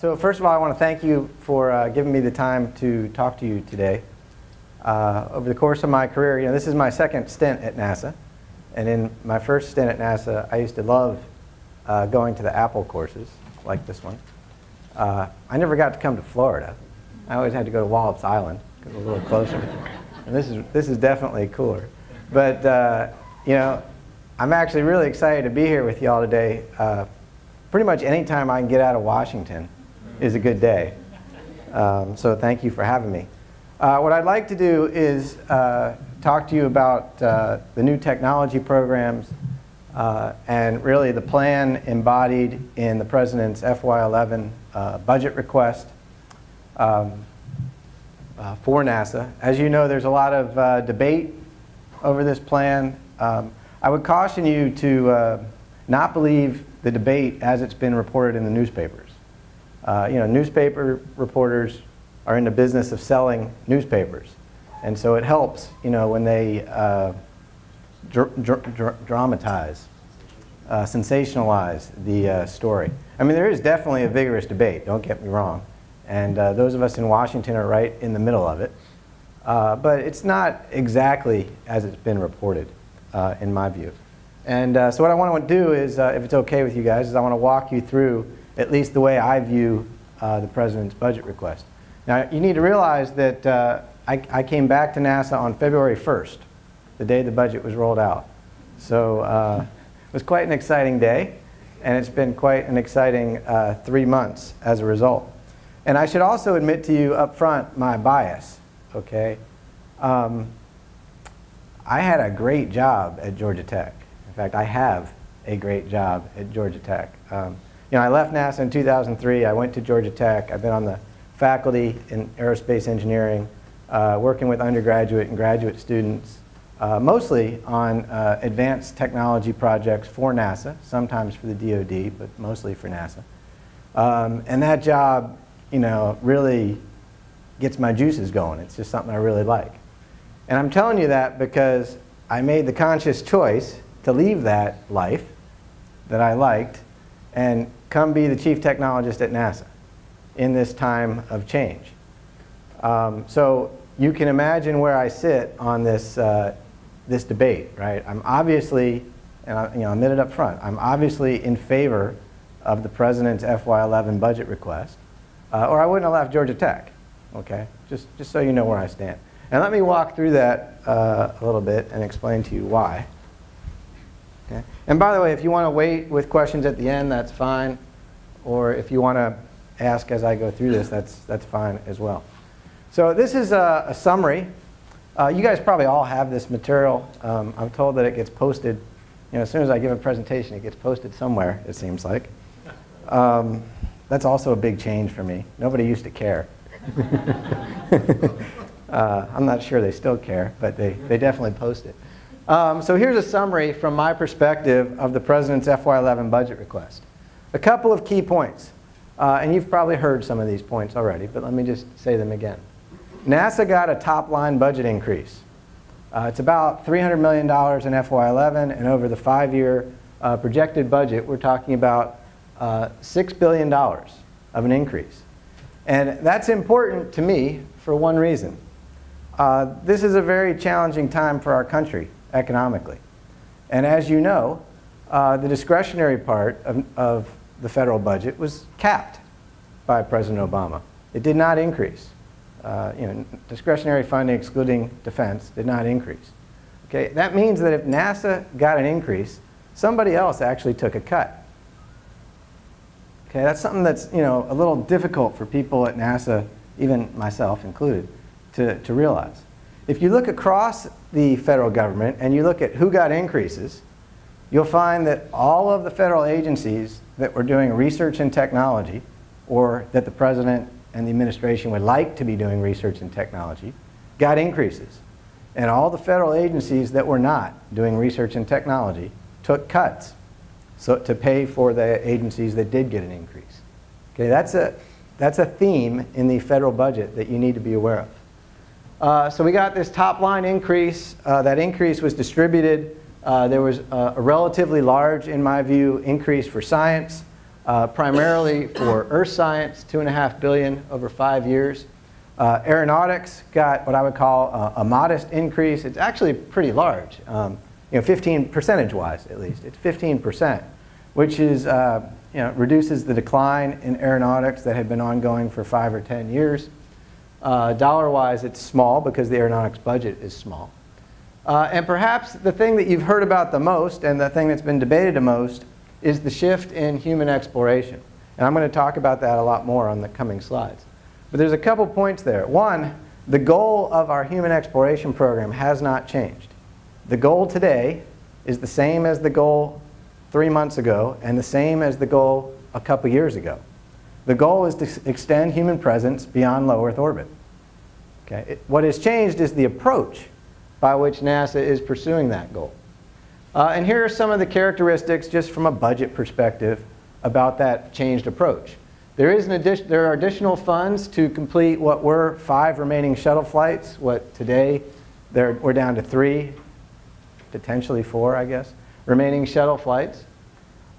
So first of all, I want to thank you for giving me the time to talk to you today. Over the course of my career, this is my second stint at NASA. And in my first stint at NASA, I used to love going to the Apple courses, like this one. I never got to come to Florida. I always had to go to Wallops Island, because it was a little closer. And this is definitely cooler. But I'm actually really excited to be here with you all today. Pretty much any time I can get out of Washington is a good day. So thank you for having me. What I'd like to do is talk to you about the new technology programs and really the plan embodied in the President's FY11 budget request for NASA. As you know, there's a lot of debate over this plan. I would caution you to not believe the debate as it's been reported in the newspapers. Newspaper reporters are in the business of selling newspapers. And so it helps, when they dramatize, sensationalize the story. I mean, there is definitely a vigorous debate, don't get me wrong. And those of us in Washington are right in the middle of it. But it's not exactly as it's been reported, in my view. And so what I want to do is, if it's okay with you guys, is I want to walk you through at least the way I view the President's budget request. Now, you need to realize that I came back to NASA on February 1st, the day the budget was rolled out. So it was quite an exciting day, and it's been quite an exciting 3 months as a result. And I should also admit to you up front my bias, okay? I had a great job at Georgia Tech. In fact, I have a great job at Georgia Tech. I left NASA in 2003. I went to Georgia Tech. I've been on the faculty in aerospace engineering, working with undergraduate and graduate students, mostly on advanced technology projects for NASA, sometimes for the DoD, but mostly for NASA. And that job, really gets my juices going. It's just something I really like. And I'm telling you that because I made the conscious choice to leave that life that I liked and come be the chief technologist at NASA in this time of change. So you can imagine where I sit on this, this debate, right? I'm obviously, and I admit it up front, I'm obviously in favor of the President's FY11 budget request, or I wouldn't have left Georgia Tech, okay? Just so you know where I stand. And let me walk through that a little bit and explain to you why. Okay? And by the way, if you want to wait with questions at the end, that's fine. Or if you want to ask as I go through this, that's fine as well. So this is a summary. You guys probably all have this material. I'm told that it gets posted. As soon as I give a presentation, it gets posted somewhere, it seems like. That's also a big change for me. Nobody used to care. I'm not sure they still care, but they definitely post it. So here's a summary from my perspective of the President's FY11 budget request. A couple of key points. And you've probably heard some of these points already, but let me just say them again. NASA got a top-line budget increase. It's about $300 million in FY11, and over the 5-year projected budget, we're talking about $6 billion of an increase. And that's important to me for one reason. This is a very challenging time for our country economically. And as you know, the discretionary part of the federal budget was capped by President Obama. It did not increase. Discretionary funding excluding defense did not increase. Okay, that means that if NASA got an increase, somebody else actually took a cut. Okay, that's something that's a little difficult for people at NASA, even myself included, to realize. If you look across the federal government and you look at who got increases, you'll find that all of the federal agencies that were doing research and technology, or that the President and the administration would like to be doing research and technology, got increases. And all the federal agencies that were not doing research and technology took cuts to pay for the agencies that did get an increase. Okay, that's a theme in the federal budget that you need to be aware of. So we got this top line increase. That increase was distributed. There was a relatively large, in my view, increase for science, primarily for earth science, $2.5 billion over 5 years. Aeronautics got what I would call a modest increase. It's actually pretty large, 15 percentage-wise at least. It's 15%, which is, reduces the decline in aeronautics that had been ongoing for 5 or 10 years. Dollar-wise, it's small because the aeronautics budget is small. And perhaps the thing that you've heard about the most and the thing that's been debated the most is the shift in human exploration. And I'm going to talk about that a lot more on the coming slides. But there's a couple points there. One, the goal of our human exploration program has not changed. The goal today is the same as the goal 3 months ago and the same as the goal a couple years ago. The goal is to extend human presence beyond low Earth orbit. Okay? What has changed is the approach by which NASA is pursuing that goal. And here are some of the characteristics, just from a budget perspective, about that changed approach. There are additional funds to complete what were 5 remaining shuttle flights. What today, we're down to 3, potentially 4, I guess, remaining shuttle flights.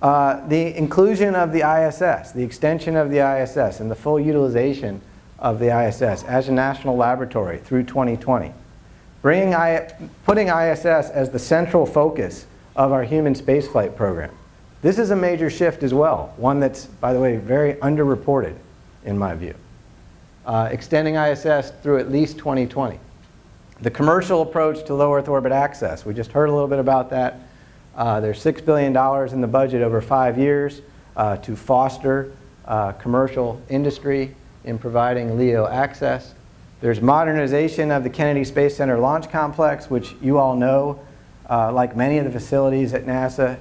The inclusion of the ISS, the extension of the ISS, and the full utilization of the ISS as a national laboratory through 2020. Putting ISS as the central focus of our human spaceflight program. This is a major shift as well, one that's, by the way, very underreported in my view. Extending ISS through at least 2020. The commercial approach to low Earth orbit access, we just heard a little bit about that. There's $6 billion in the budget over 5 years to foster commercial industry in providing LEO access. There's modernization of the Kennedy Space Center Launch Complex, which you all know, like many of the facilities at NASA,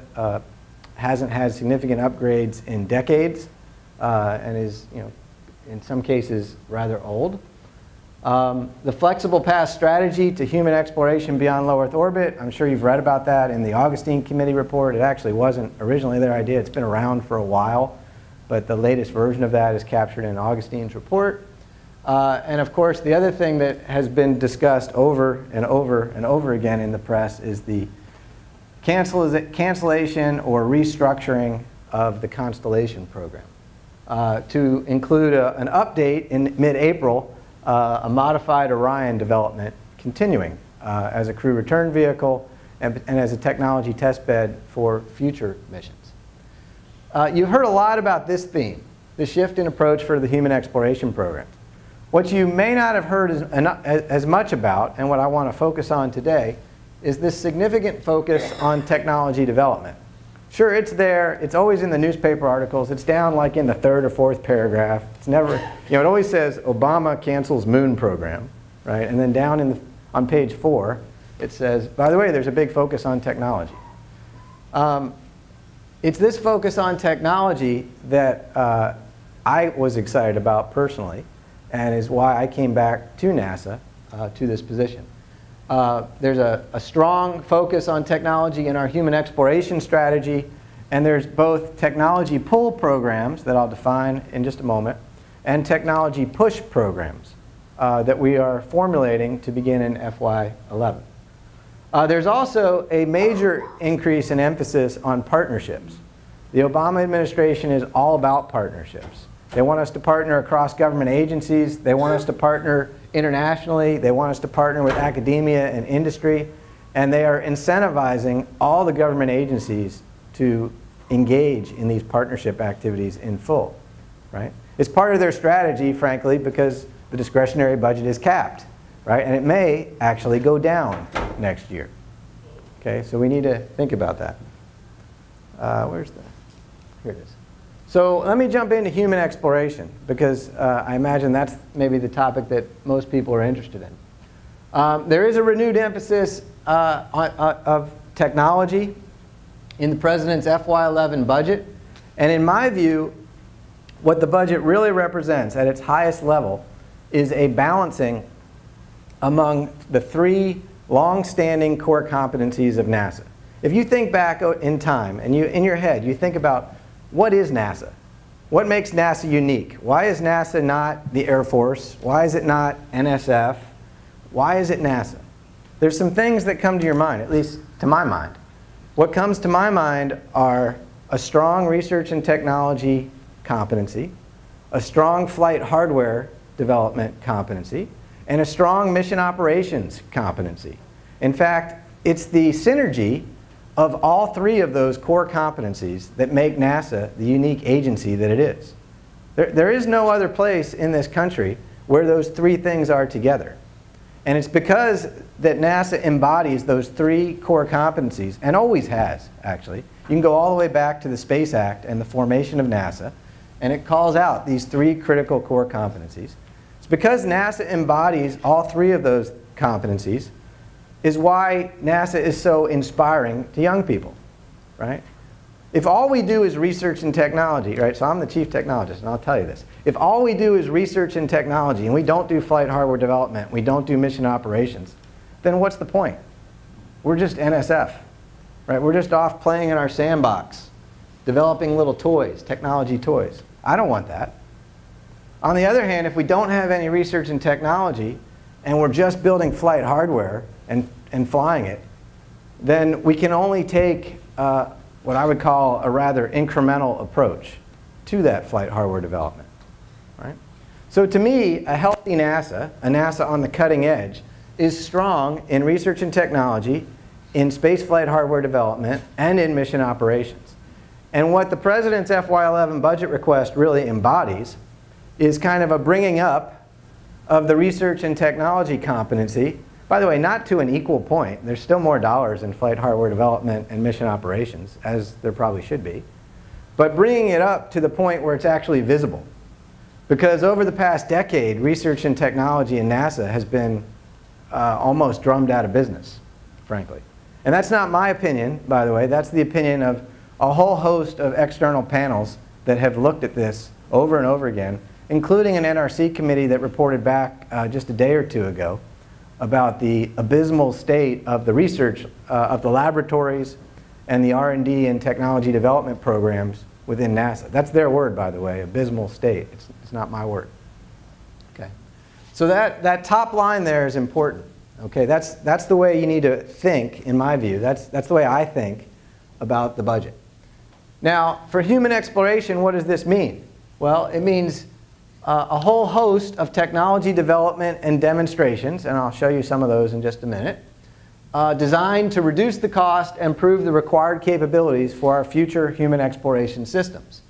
hasn't had significant upgrades in decades and is, in some cases, rather old. The flexible path strategy to human exploration beyond low Earth orbit, I'm sure you've read about that in the Augustine Committee report. It actually wasn't originally their idea. It's been around for a while, but the latest version of that is captured in Augustine's report. And of course, the other thing that has been discussed over and over and over again in the press is the cancellation or restructuring of the Constellation program to include an update in mid-April, a modified Orion development continuing as a crew return vehicle and as a technology test bed for future missions. You've heard a lot about this theme, the shift in approach for the human exploration program. What you may not have heard as much about, and what I want to focus on today, is this significant focus on technology development. Sure, it's there. It's always in the newspaper articles. It's down like in the 3rd or 4th paragraph. It's never, it always says Obama cancels moon program, right? And then down on page 4, it says, by the way, there's a big focus on technology. It's this focus on technology that I was excited about personally, and is why I came back to NASA to this position. There's a strong focus on technology in our human exploration strategy, and there's both technology pull programs that I'll define in just a moment, and technology push programs that we are formulating to begin in FY11. There's also a major increase in emphasis on partnerships. The Obama administration is all about partnerships. They want us to partner across government agencies. They want us to partner internationally. They want us to partner with academia and industry. And they are incentivizing all the government agencies to engage in these partnership activities in full, right? It's part of their strategy, frankly, because the discretionary budget is capped, right? And it may actually go down next year. Okay, so we need to think about that. Here it is. So let me jump into human exploration, because I imagine that's maybe the topic that most people are interested in. There is a renewed emphasis of technology in the President's FY11 budget. And in my view, what the budget really represents at its highest level is a balancing among the 3 long-standing core competencies of NASA. If you think back in time, and in your head, you think about what is NASA? What makes NASA unique? Why is NASA not the Air Force? Why is it not NSF? Why is it NASA? There's some things that come to your mind, at least to my mind. What comes to my mind are a strong research and technology competency, a strong flight hardware development competency, and a strong mission operations competency. In fact, it's the synergy of all three of those core competencies that make NASA the unique agency that it is. There is no other place in this country where those three things are together. And it's because that NASA embodies those three core competencies, and always has, actually. You can go all the way back to the Space Act and the formation of NASA, and it calls out these three critical core competencies. It's because NASA embodies all three of those competencies is why NASA is so inspiring to young people, right? If all we do is research and technology, right? So I'm the chief technologist, and I'll tell you this. If all we do is research and technology, and we don't do flight hardware development, we don't do mission operations, then what's the point? We're just NSF, right? We're just off playing in our sandbox, developing little toys, technology toys. I don't want that. On the other hand, if we don't have any research and technology, and we're just building flight hardware and flying it, then we can only take what I would call a rather incremental approach to that flight hardware development, right? So to me, a healthy NASA, a NASA on the cutting edge, is strong in research and technology, in space flight hardware development, and in mission operations. And what the President's FY11 budget request really embodies is kind of a bringing up of the research and technology competency. By the way, not to an equal point. There's still more dollars in flight hardware development and mission operations, as there probably should be. But bringing it up to the point where it's actually visible. Because over the past decade, research and technology in NASA has been almost drummed out of business, frankly. And that's not my opinion, by the way. That's the opinion of a whole host of external panels that have looked at this over and over again, including an NRC committee that reported back just a day or two ago about the abysmal state of the research of the laboratories and the R&D and technology development programs within NASA. That's their word, by the way, abysmal state. It's not my word. Okay. So that top line there is important. Okay, that's the way you need to think, in my view. That's the way I think about the budget. Now, for human exploration, what does this mean? Well, it means a whole host of technology development and demonstrations, and I'll show you some of those in just a minute, designed to reduce the cost and improve the required capabilities for our future human exploration systems.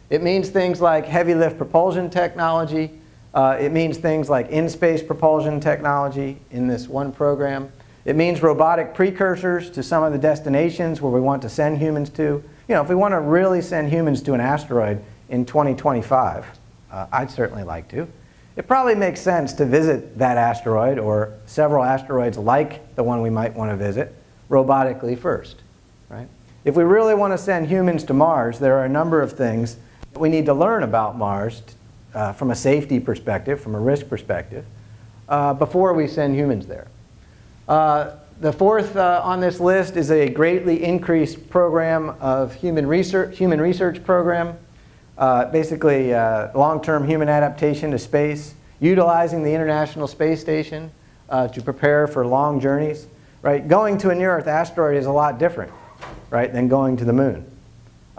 It means things like heavy lift propulsion technology. It means things like in-space propulsion technology in this one program. It means robotic precursors to some of the destinations where we want to send humans to. You know, if we want to really send humans to an asteroid in 2025, I'd certainly like to. It probably makes sense to visit that asteroid or several asteroids like the one we might want to visit robotically first, right? If we really want to send humans to Mars, there are a number of things that we need to learn about Mars from a safety perspective, from a risk perspective, before we send humans there. The fourth on this list is a greatly increased program of human research program. Basically, long-term human adaptation to space, utilizing the International Space Station to prepare for long journeys. Right? Going to a near-Earth asteroid is a lot different, right, than going to the moon.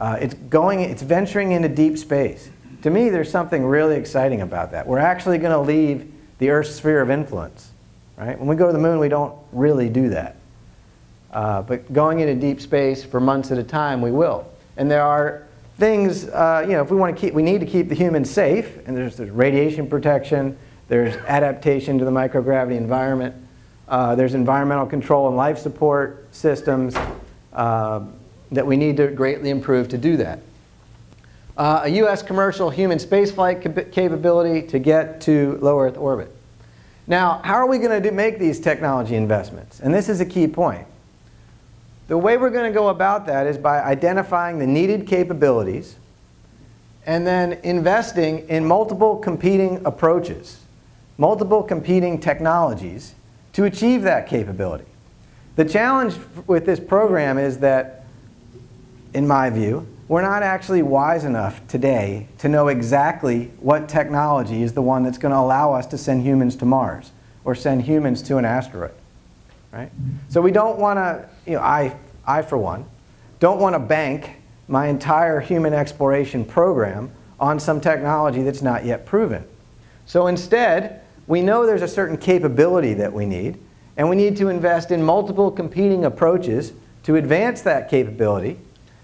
It's venturing into deep space. To me, there's something really exciting about that. We're actually going to leave the Earth's sphere of influence. Right? When we go to the moon, we don't really do that. But going into deep space for months at a time, we will. And there are things, you know, if we want to keep, we need to keep the humans safe, and there's radiation protection, there's adaptation to the microgravity environment, there's environmental control and life support systems that we need to greatly improve to do that. A U.S. commercial human spaceflight capability to get to low Earth orbit. Now, how are we going to make these technology investments? And this is a key point. The way we're going to go about that is by identifying the needed capabilities and then investing in multiple competing approaches, multiple competing technologies to achieve that capability. The challenge with this program is that, in my view, we're not actually wise enough today to know exactly what technology is the one that's going to allow us to send humans to Mars or send humans to an asteroid. Right? So we don't want to, you know, I for one, don't want to bank my entire human exploration program on some technology that's not yet proven. So instead, we know there's a certain capability that we need, and we need to invest in multiple competing approaches to advance that capability,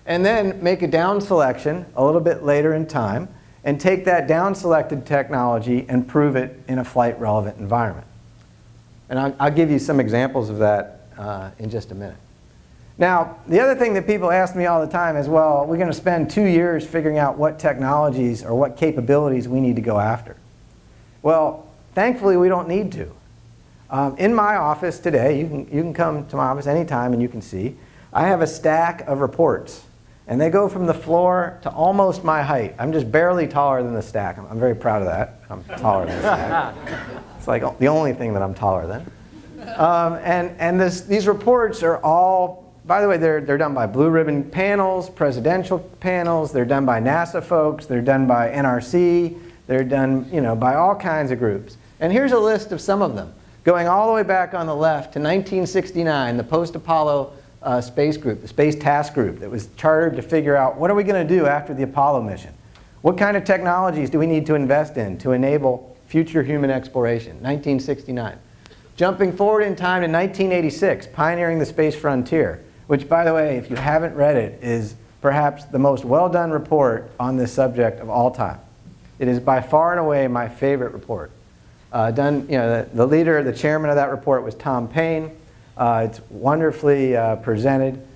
and then make a down selection a little bit later in time, and take that down-selected technology and prove it in a flight-relevant environment. And I'll give you some examples of that in just a minute. Now, the other thing that people ask me all the time is, well, we're going to spend 2 years figuring out what technologies or what capabilities we need to go after. Well, thankfully, we don't need to. In my office today, you can come to my office anytime and you can see, I have a stack of reports. And they go from the floor to almost my height. I'm just barely taller than the stack. I'm very proud of that. I'm taller than the stack. It's like the only thing that I'm taller than. These reports are all, by the way, they're done by blue ribbon panels, presidential panels. They're done by NASA folks. They're done by NRC. They're done, by all kinds of groups. And here's a list of some of them, going all the way back on the left to 1969, the post-Apollo space group, the Space Task Group that was chartered to figure out what are we going to do after the Apollo mission? What kind of technologies do we need to invest in to enable future human exploration? 1969. Jumping forward in time to 1986, Pioneering the Space Frontier, which, by the way, if you haven't read it, is perhaps the most well-done report on this subject of all time. It is by far and away my favorite report. The leader, the chairman of that report was Tom Paine. It's wonderfully presented.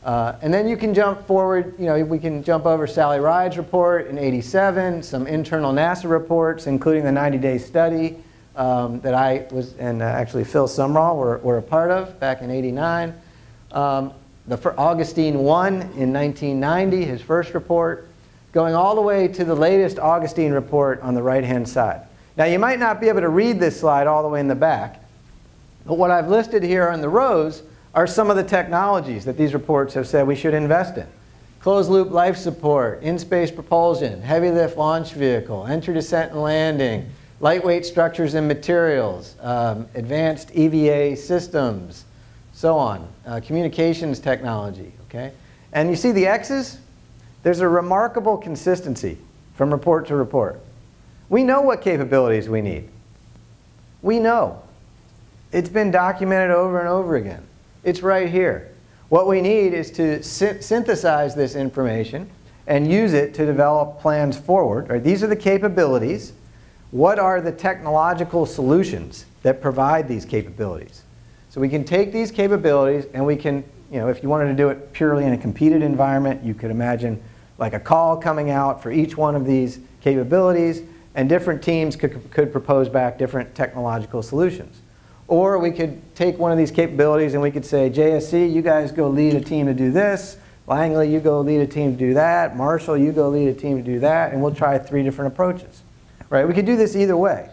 And then you can jump forward, we can jump over Sally Ride's report in '87, some internal NASA reports, including the 90-day study that I was, and actually Phil Sumrall were a part of back in '89. Augustine 1 in 1990, his first report, going all the way to the latest Augustine report on the right-hand side. Now, you might not be able to read this slide all the way in the back, but what I've listed here on the rows are some of the technologies that these reports have said we should invest in. Closed-loop life support, in-space propulsion, heavy-lift launch vehicle, entry, descent, and landing, lightweight structures and materials, advanced EVA systems, so on, communications technology, okay? And you see the X's? There's a remarkable consistency from report to report. We know what capabilities we need. We know. It's been documented over and over again. It's right here. What we need is to synthesize this information and use it to develop plans forward. Right? These are the capabilities. What are the technological solutions that provide these capabilities? So we can take these capabilities and we can, if you wanted to do it purely in a competed environment, you could imagine like a call coming out for each one of these capabilities, and different teams could propose back different technological solutions. Or we could take one of these capabilities and we could say, JSC, you guys go lead a team to do this. Langley, you go lead a team to do that. Marshall, you go lead a team to do that. And we'll try 3 different approaches. Right? We could do this either way.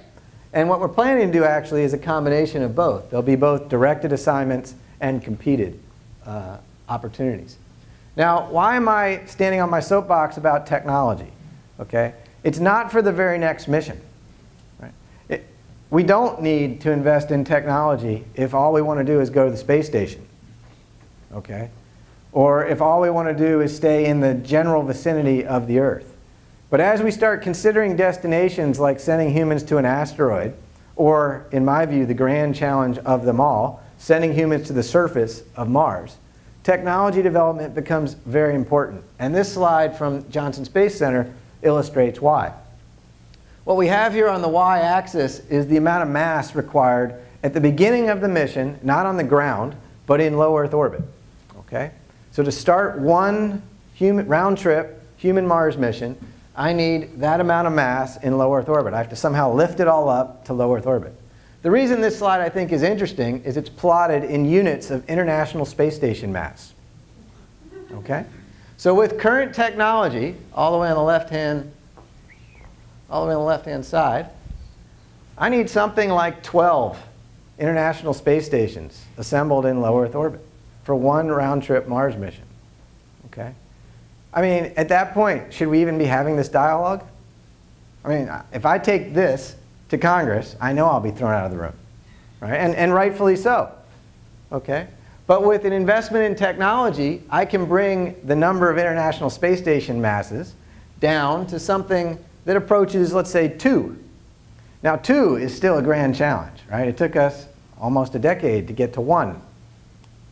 And what we're planning to do actually is a combination of both. There'll be both directed assignments and competed opportunities. Now, why am I standing on my soapbox about technology? Okay? It's not for the very next mission. We don't need to invest in technology if all we want to do is go to the space station, okay? Or if all we want to do is stay in the general vicinity of the Earth. But as we start considering destinations like sending humans to an asteroid, or, in my view, the grand challenge of them all, sending humans to the surface of Mars, technology development becomes very important. And this slide from Johnson Space Center illustrates why. What we have here on the y-axis is the amount of mass required at the beginning of the mission, not on the ground, but in low Earth orbit. Okay? So to start one round-trip human Mars mission, I need that amount of mass in low Earth orbit. I have to somehow lift it all up to low Earth orbit. The reason this slide I think is interesting is it's plotted in units of International Space Station mass. Okay? So with current technology, all the way on the left-hand side, I need something like 12 International Space Stations assembled in low Earth orbit for one round-trip Mars mission. Okay? I mean, at that point, should we even be having this dialogue? I mean, if I take this to Congress, I know I'll be thrown out of the room. Right? And rightfully so. Okay? But with an investment in technology, I can bring the number of International Space Station masses down to something that approaches, let's say, 2. Now, 2 is still a grand challenge, right? It took us almost a decade to get to 1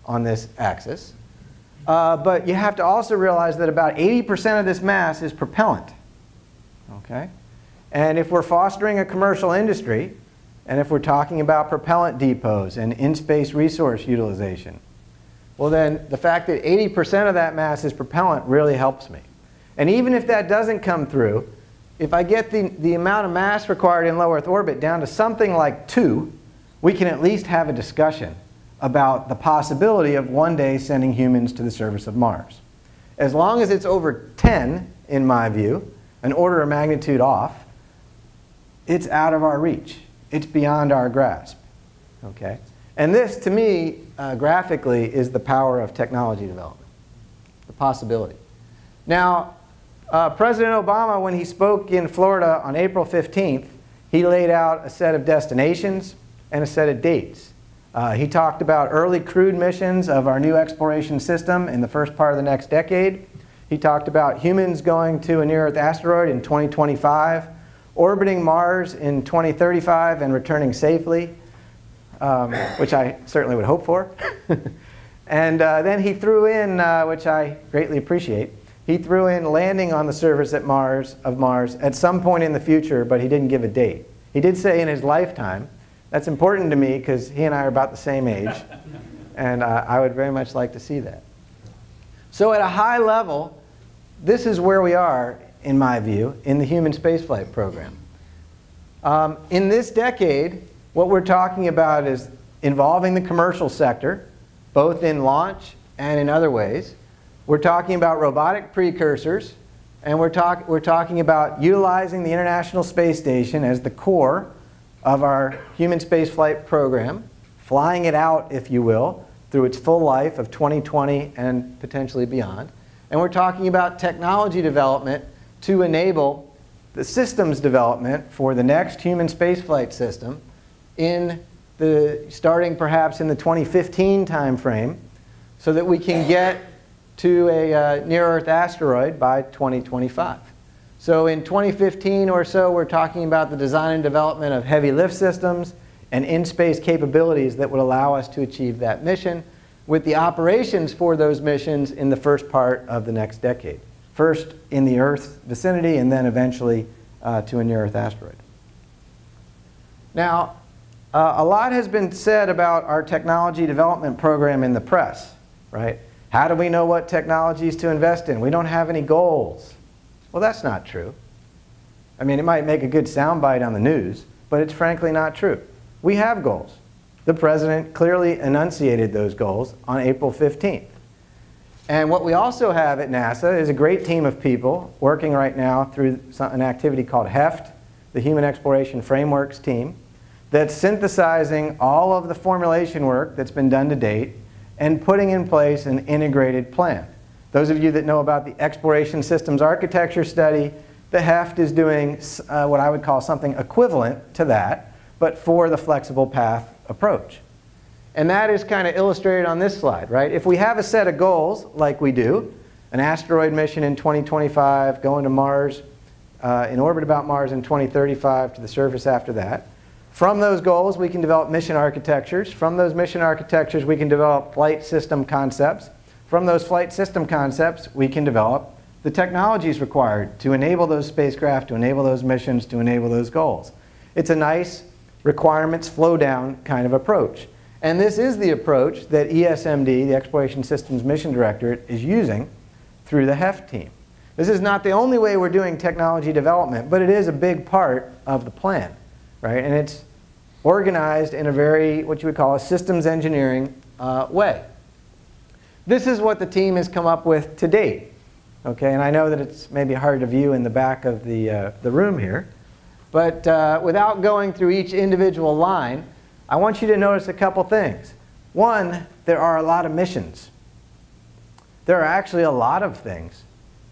on this axis. But you have to also realize that about 80% of this mass is propellant. Okay? And if we're fostering a commercial industry, and if we're talking about propellant depots and in-space resource utilization, well then the fact that 80% of that mass is propellant really helps me. And even if that doesn't come through, if I get the amount of mass required in low Earth orbit down to something like 2, we can at least have a discussion about the possibility of one day sending humans to the surface of Mars. As long as it's over 10, in my view, an order of magnitude off, it's out of our reach. It's beyond our grasp. Okay? And this, to me, graphically, is the power of technology development, the possibility. Now, President Obama, when he spoke in Florida on April 15th, he laid out a set of destinations and a set of dates. He talked about early crewed missions of our new exploration system in the first part of the next decade. He talked about humans going to a near-Earth asteroid in 2025, orbiting Mars in 2035 and returning safely, which I certainly would hope for. And then he threw in, which I greatly appreciate, he threw in landing on the surface of Mars at some point in the future, but he didn't give a date. He did say in his lifetime. That's important to me because he and I are about the same age, and I would very much like to see that. So at a high level, this is where we are, in my view, in the human spaceflight program. In this decade, what we're talking about is involving the commercial sector, both in launch and in other ways. We're talking about robotic precursors, and we're talking about utilizing the International Space Station as the core of our human spaceflight program, flying it out, if you will, through its full life of 2020 and potentially beyond. And we're talking about technology development to enable the systems development for the next human spaceflight system starting perhaps in the 2015 timeframe, so that we can get to a near-Earth asteroid by 2025. So in 2015 or so, we're talking about the design and development of heavy lift systems and in-space capabilities that would allow us to achieve that mission, with the operations for those missions in the first part of the next decade. First in the Earth vicinity, and then eventually to a near-Earth asteroid. Now, a lot has been said about our technology development program in the press, right? How do we know what technologies to invest in? We don't have any goals. Well, that's not true. I mean, it might make a good soundbite on the news, but it's frankly not true. We have goals. The President clearly enunciated those goals on April 15th. And what we also have at NASA is a great team of people working right now through an activity called HEFT, the Human Exploration Frameworks team, that's synthesizing all of the formulation work that's been done to date and putting in place an integrated plan. Those of you that know about the Exploration Systems Architecture Study, the HEFT is doing what I would call something equivalent to that, but for the flexible path approach. And that is kind of illustrated on this slide, right? If we have a set of goals, like we do, an asteroid mission in 2025, going to Mars, in orbit about Mars in 2035, to the surface after that. From those goals, we can develop mission architectures. From those mission architectures, we can develop flight system concepts. From those flight system concepts, we can develop the technologies required to enable those spacecraft, to enable those missions, to enable those goals. It's a nice requirements flow down kind of approach. And this is the approach that ESMD, the Exploration Systems Mission Directorate, is using through the HEFT team. This is not the only way we're doing technology development, but it is a big part of the plan, right? And it's organized in a very, what you would call a systems engineering way. This is what the team has come up with to date. Okay, and I know that it's maybe hard to view in the back of the room here, but without going through each individual line, I want you to notice a couple things. One, there are a lot of missions. There are actually a lot of things.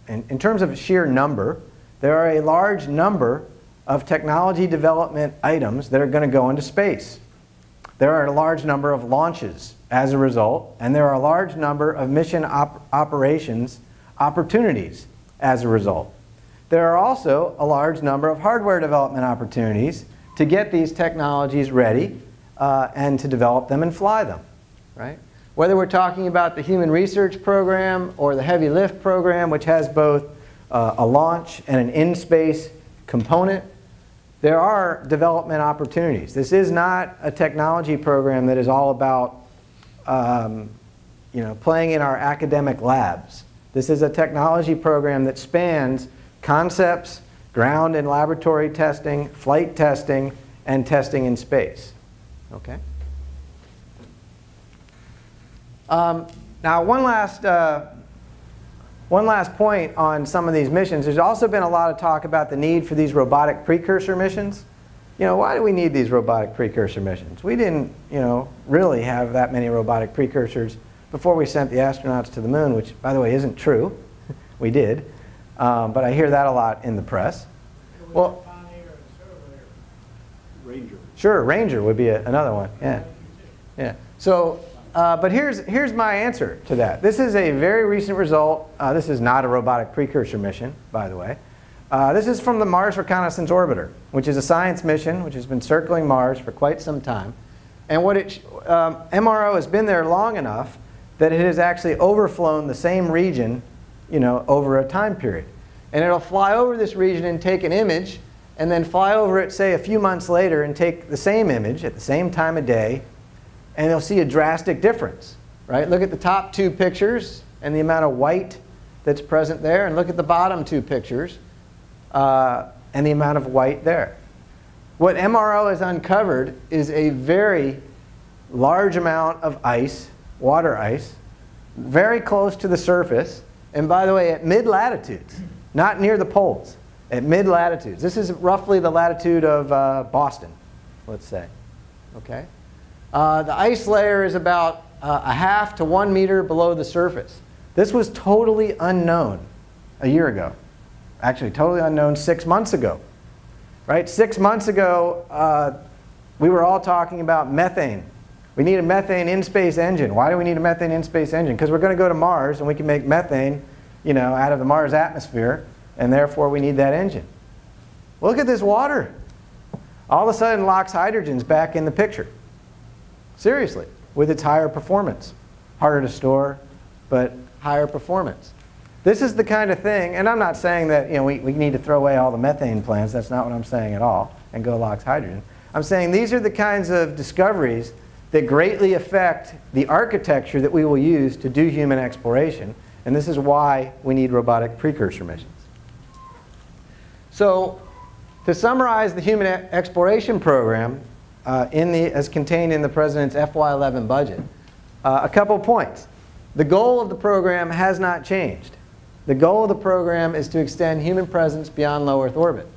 In terms of sheer number, there are a large number of technology development items that are going to go into space. There are a large number of launches as a result, and there are a large number of mission operations opportunities as a result. There are also a large number of hardware development opportunities to get these technologies ready and to develop them and fly them, right? Whether we're talking about the Human Research Program or the Heavy Lift Program, which has both a launch and an in-space component, there are development opportunities. This is not a technology program that is all about playing in our academic labs. This is a technology program that spans concepts, ground and laboratory testing, flight testing, and testing in space. Okay? Now, one last point on some of these missions. There's also been a lot of talk about the need for these robotic precursor missions. Why do we need these robotic precursor missions? We didn't, really have that many robotic precursors before we sent the astronauts to the moon, which, by the way, isn't true. We did. But I hear that a lot in the press. Well, Ranger. Sure, Ranger would be another one. Yeah. Yeah. So, but here's my answer to that. This is a very recent result. This is not a robotic precursor mission, by the way. This is from the Mars Reconnaissance Orbiter, which is a science mission which has been circling Mars for quite some time. And what MRO has been there long enough that it has actually overflown the same region, over a time period. And it'll fly over this region and take an image, and then fly over it, say, a few months later and take the same image at the same time of day, and you'll see a drastic difference, right? Look at the top two pictures and the amount of white that's present there, and look at the bottom two pictures and the amount of white there. What MRO has uncovered is a very large amount of ice, water ice, very close to the surface, and by the way, at mid-latitudes, not near the poles, at mid-latitudes. This is roughly the latitude of Boston, let's say. Okay? The ice layer is about a half to 1 meter below the surface. This was totally unknown a year ago. Actually, totally unknown 6 months ago. Right? 6 months ago, we were all talking about methane. We need a methane in-space engine. Why do we need a methane in-space engine? Because we're going to go to Mars, and we can make methane, out of the Mars atmosphere, and therefore we need that engine. Look at this water. All of a sudden, LOX hydrogen's back in the picture. Seriously, with its higher performance. Harder to store, but higher performance. This is the kind of thing, and I'm not saying that we need to throw away all the methane plants. That's not what I'm saying at all, and go LOX hydrogen. I'm saying these are the kinds of discoveries that greatly affect the architecture that we will use to do human exploration, and this is why we need robotic precursor missions. So, to summarize the human exploration program as contained in the President's FY11 budget, a couple points. The goal of the program has not changed. The goal of the program is to extend human presence beyond low Earth orbit.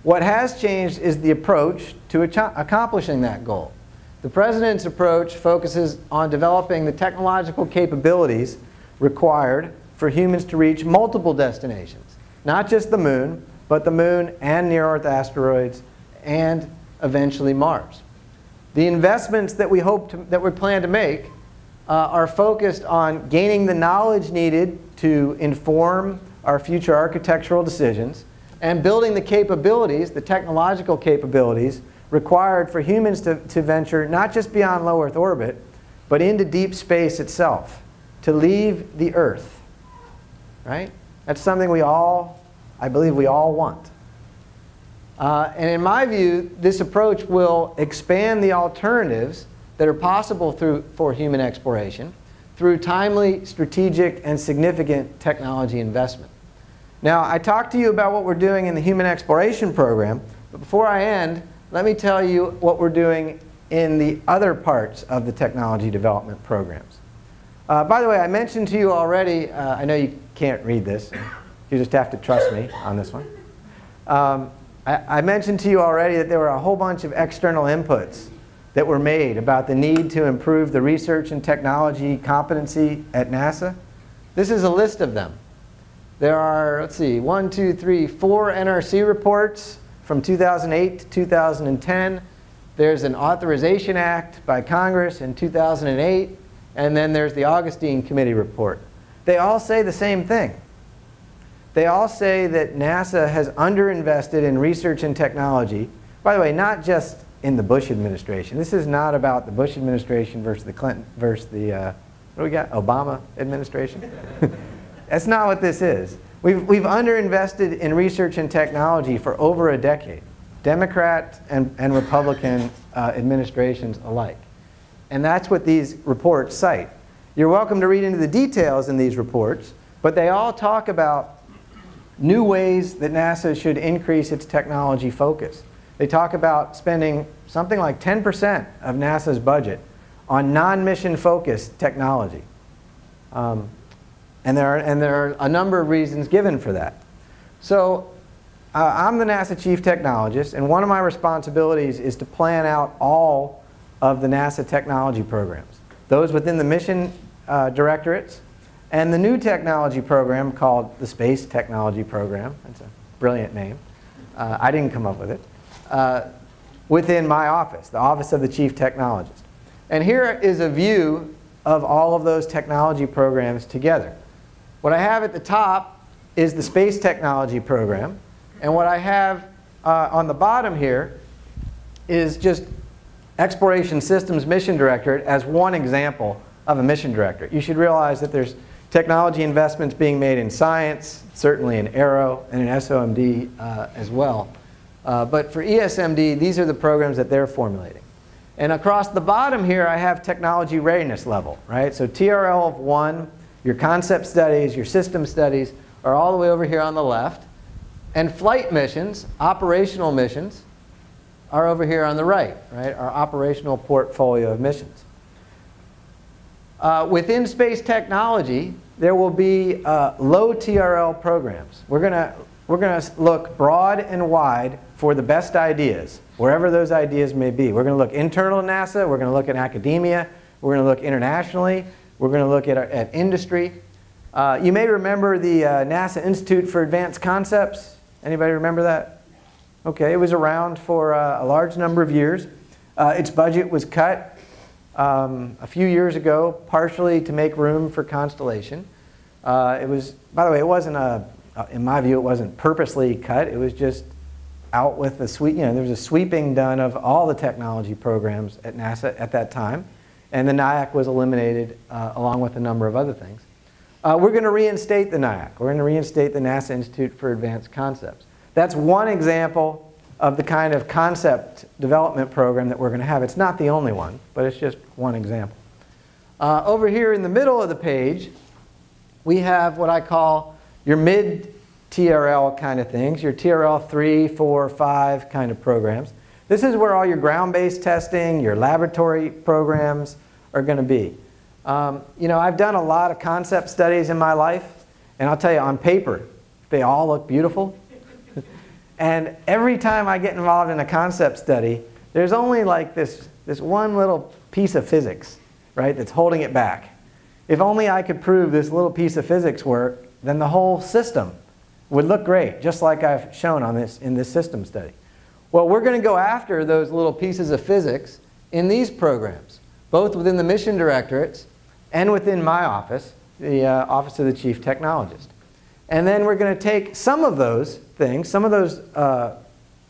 What has changed is the approach to accomplishing that goal. The President's approach focuses on developing the technological capabilities required for humans to reach multiple destinations. Not just the moon, but the moon and near-Earth asteroids and eventually Mars. The investments that we plan to make are focused on gaining the knowledge needed to inform our future architectural decisions and building the capabilities, the technological capabilities, required for humans to venture not just beyond low Earth orbit, but into deep space itself, to leave the Earth. Right? That's something I believe we all want. And in my view, this approach will expand the alternatives that are possible for human exploration through timely, strategic, and significant technology investment. Now, I talked to you about what we're doing in the Human Exploration Program, but before I end, let me tell you what we're doing in the other parts of the technology development programs. By the way, I mentioned to you already, I know you can't read this, you just have to trust me on this one. I mentioned to you already that there were a whole bunch of external inputs that were made about the need to improve the research and technology competency at NASA. This is a list of them. There are, let's see, 4 NRC reports from 2008 to 2010, There's an Authorization Act by Congress in 2008, and then there's the Augustine Committee report. They all say the same thing. They all say that NASA has underinvested in research and technology. By the way, not just in the Bush administration. This is not about the Bush administration versus the Clinton versus the what do we got? Obama administration. That's not what this is. We've underinvested in research and technology for over a decade, Democrat and Republican administrations alike. And that's what these reports cite. You're welcome to read into the details in these reports, but they all talk about new ways that NASA should increase its technology focus. They talk about spending something like 10% of NASA's budget on non-mission focused technology. And there are a number of reasons given for that. So I'm the NASA Chief Technologist, and one of my responsibilities is to plan out all of the NASA technology programs, those within the mission directorates, and the new technology program called the Space Technology Program. That's a brilliant name. I didn't come up with it. Within my office, the Office of the Chief Technologist. And here is a view of all of those technology programs together. What I have at the top is the Space Technology Program. And what I have on the bottom here is just Exploration Systems Mission Directorate as one example of a mission directorate. You should realize that there's technology investments being made in science, certainly in Aero, and in SOMD as well. But for ESMD, these are the programs that they're formulating. And across the bottom here, I have technology readiness level, right? So TRL of 1, your concept studies, your system studies are all the way over here on the left. And flight missions, operational missions, are over here on the right, right? Our operational portfolio of missions. Within space technology, there will be low TRL programs. We're going to look broad and wide for the best ideas, wherever those ideas may be. We're going to look internal to NASA. We're going to look at academia. We're going to look internationally. We're going to look at industry. You may remember the NASA Institute for Advanced Concepts. Anybody remember that? Okay, it was around for a large number of years. Its budget was cut a few years ago, partially to make room for Constellation. It was, by the way, it wasn't in my view, it wasn't purposely cut. It was just out with the sweep. You know, there was a sweeping done of all the technology programs at NASA at that time, and the NIAC was eliminated along with a number of other things. We're going to reinstate the NIAC. We're going to reinstate the NASA Institute for Advanced Concepts. That's one example of the kind of concept development program that we're going to have. It's not the only one, but it's just one example. Over here in the middle of the page, we have what I call your mid-TRL kind of things, your TRL 3, 4, 5 kind of programs. This is where all your ground-based testing, your laboratory programs are going to be. You know, I've done a lot of concept studies in my life, and I'll tell you, on paper, they all look beautiful. And every time I get involved in a concept study, there's only like this one little piece of physics, right, that's holding it back. If only I could prove this little piece of physics work, then the whole system would look great, just like I've shown on in this system study. Well, we're going to go after those little pieces of physics in these programs, both within the mission directorates and within my office, the Office of the Chief Technologist. And then we're going to take some of those things, some of those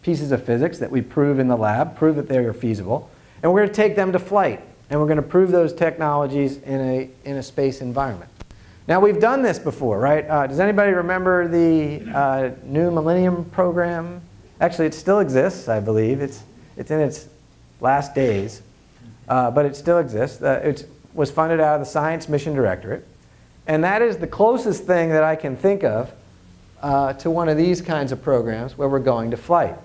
pieces of physics that we prove in the lab, prove that they are feasible, and we're going to take them to flight. And we're going to prove those technologies in a space environment. Now, we've done this before, right? Does anybody remember the New Millennium Program? Actually, it still exists, I believe. It's in its last days, but it still exists. It was funded out of the Science Mission Directorate. And that is the closest thing that I can think of to one of these kinds of programs where we're going to flight,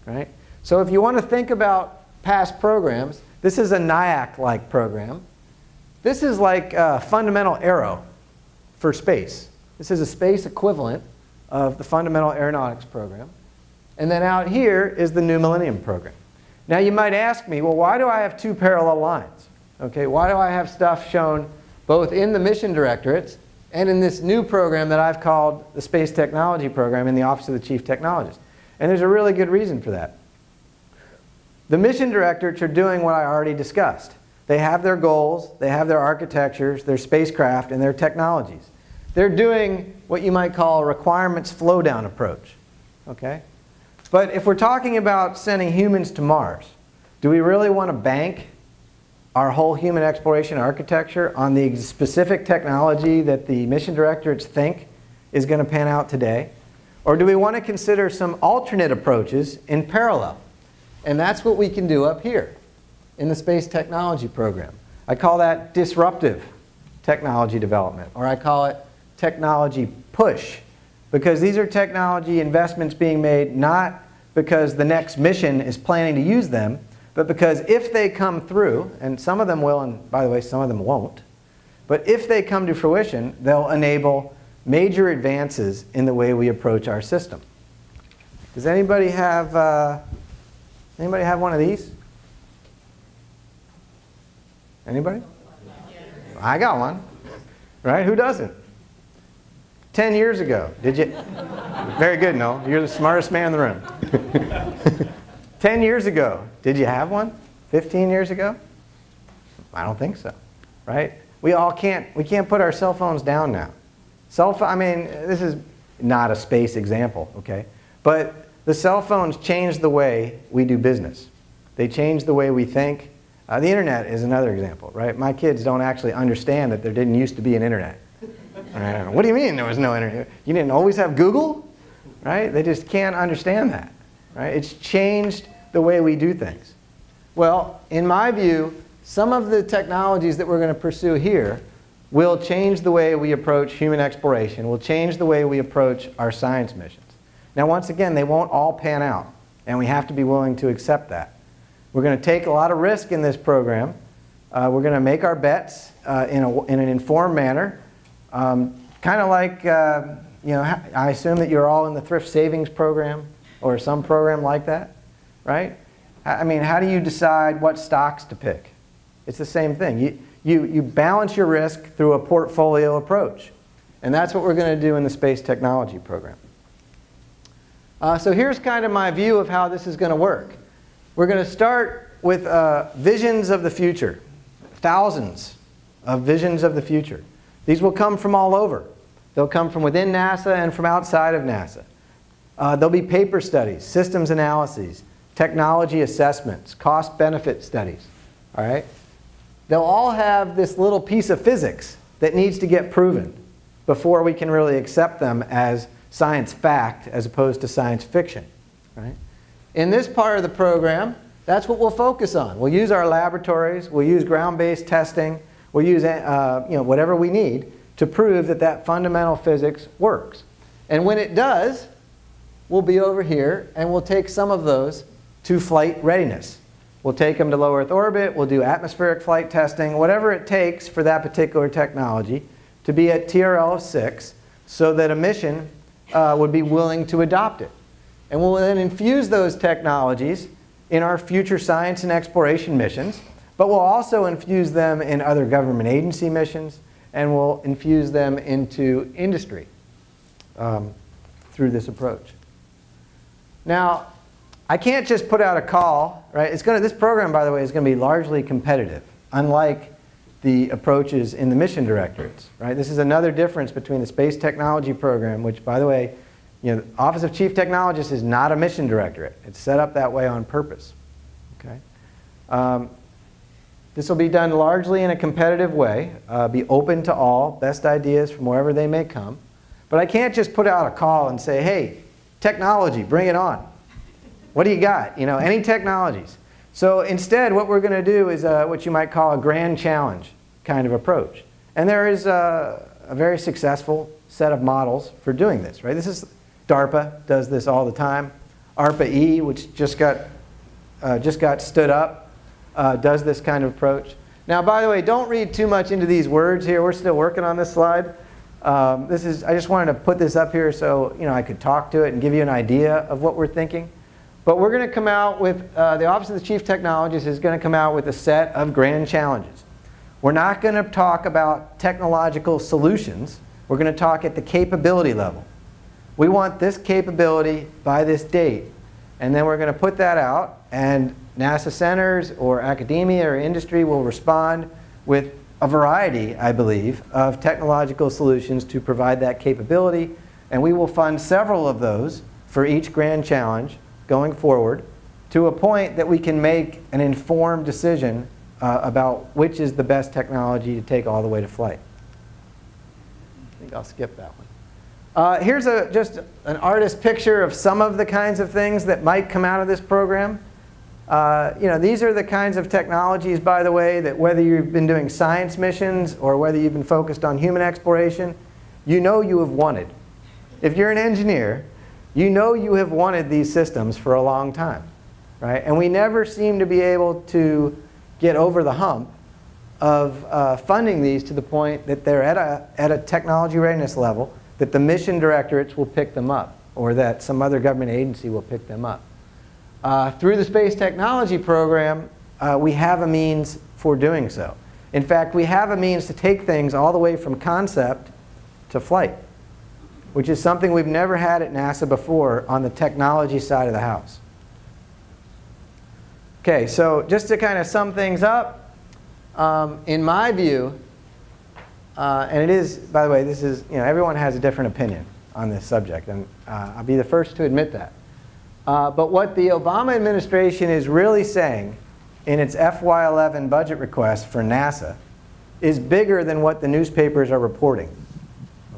right? So if you want to think about past programs, this is a NIAC-like program. This is like fundamental aero for space. This is a space equivalent of the fundamental aeronautics program. And then out here is the New Millennium Program. Now you might ask me, well, why do I have two parallel lines? Okay, why do I have stuff shown both in the mission directorates and in this new program that I've called the Space Technology Program in the Office of the Chief Technologist? And there's a really good reason for that. The mission directorates are doing what I already discussed. They have their goals, they have their architectures, their spacecraft, and their technologies. They're doing what you might call a requirements flow-down approach. Okay? But if we're talking about sending humans to Mars, do we really want to bank our whole human exploration architecture on the specific technology that the mission directorates think is going to pan out today? Or do we want to consider some alternate approaches in parallel? And that's what we can do up here in the Space Technology Program. I call that disruptive technology development, or I call it technology push, because these are technology investments being made not because the next mission is planning to use them, but because if they come through, and some of them will, and by the way, some of them won't, but if they come to fruition, they'll enable major advances in the way we approach our system. Does anybody have one of these? Anybody? I got one. Right? Who doesn't? 10 years ago, did you? Very good, Noel. You're the smartest man in the room. 10 years ago, did you have one? 15 years ago? I don't think so. Right? We can't put our cell phones down now. I mean, this is not a space example, okay? But the cell phones changed the way we do business. They changed the way we think. The internet is another example, right? My kids don't actually understand that there didn't used to be an internet. What do you mean there was no internet? You didn't always have Google? Right? They just can't understand that. Right? It's changed the way we do things. Well, in my view, some of the technologies that we're going to pursue here will change the way we approach human exploration, will change the way we approach our science missions. Now, once again, they won't all pan out, and we have to be willing to accept that. We're going to take a lot of risk in this program. We're going to make our bets in an informed manner. Kind of like, you know, I assume that you're all in the thrift savings program or some program like that, right? I mean, how do you decide what stocks to pick? It's the same thing. You balance your risk through a portfolio approach. And that's what we're going to do in the Space Technology Program. So here's kind of my view of how this is going to work. We're going to start with visions of the future, thousands of visions of the future. These will come from all over. They'll come from within NASA and from outside of NASA. There'll be paper studies, systems analyses, technology assessments, cost-benefit studies. All right? They'll all have this little piece of physics that needs to get proven before we can really accept them as science fact as opposed to science fiction. Right? In this part of the program, that's what we'll focus on. We'll use our laboratories, we'll use ground-based testing, we'll use whatever we need to prove that that fundamental physics works. And when it does, we'll be over here and we'll take some of those to flight readiness. We'll take them to low Earth orbit, we'll do atmospheric flight testing, whatever it takes for that particular technology to be at TRL of 6 so that a mission would be willing to adopt it. And we'll then infuse those technologies in our future science and exploration missions, but we'll also infuse them in other government agency missions, and we'll infuse them into industry through this approach. Now, I can't just put out a call, right? This program, by the way, is going to be largely competitive, unlike the approaches in the mission directorates, right? This is another difference between the Space Technology Program, which, by the way, the Office of Chief Technologist is not a mission directorate. It's set up that way on purpose. Okay? This will be done largely in a competitive way, be open to all, best ideas from wherever they may come. But I can't just put out a call and say, hey, technology, bring it on. What do you got? You know, any technologies. So instead, what we're going to do is what you might call a grand challenge kind of approach. And there is a very successful set of models for doing this, right? This is DARPA does this all the time. ARPA-E, which just got stood up, does this kind of approach. Now, by the way, don't read too much into these words here. We're still working on this slide. I just wanted to put this up here so I could talk to it and give you an idea of what we're thinking. But we're going to come out with, the Office of the Chief Technologist is going to come out with a set of grand challenges. We're not going to talk about technological solutions. We're going to talk at the capability level. We want this capability by this date. And then we're going to put that out. And NASA centers or academia or industry will respond with a variety, I believe, of technological solutions to provide that capability. And we will fund several of those for each grand challenge going forward to a point that we can make an informed decision about which is the best technology to take all the way to flight. I think I'll skip that one. Here's just an artist picture of some of the kinds of things that might come out of this program. These are the kinds of technologies, by the way, that whether you've been doing science missions or whether you've been focused on human exploration, you know you have wanted. If you're an engineer, you know you have wanted these systems for a long time, right? And we never seem to be able to get over the hump of funding these to the point that they're at a technology readiness level that the mission directorates will pick them up or that some other government agency will pick them up. Through the Space Technology Program, we have a means for doing so. In fact, we have a means to take things all the way from concept to flight, which is something we've never had at NASA before on the technology side of the house. Okay, so just to kind of sum things up, in my view, and it is, by the way, this is, everyone has a different opinion on this subject, and I'll be the first to admit that. But what the Obama administration is really saying in its FY11 budget request for NASA is bigger than what the newspapers are reporting.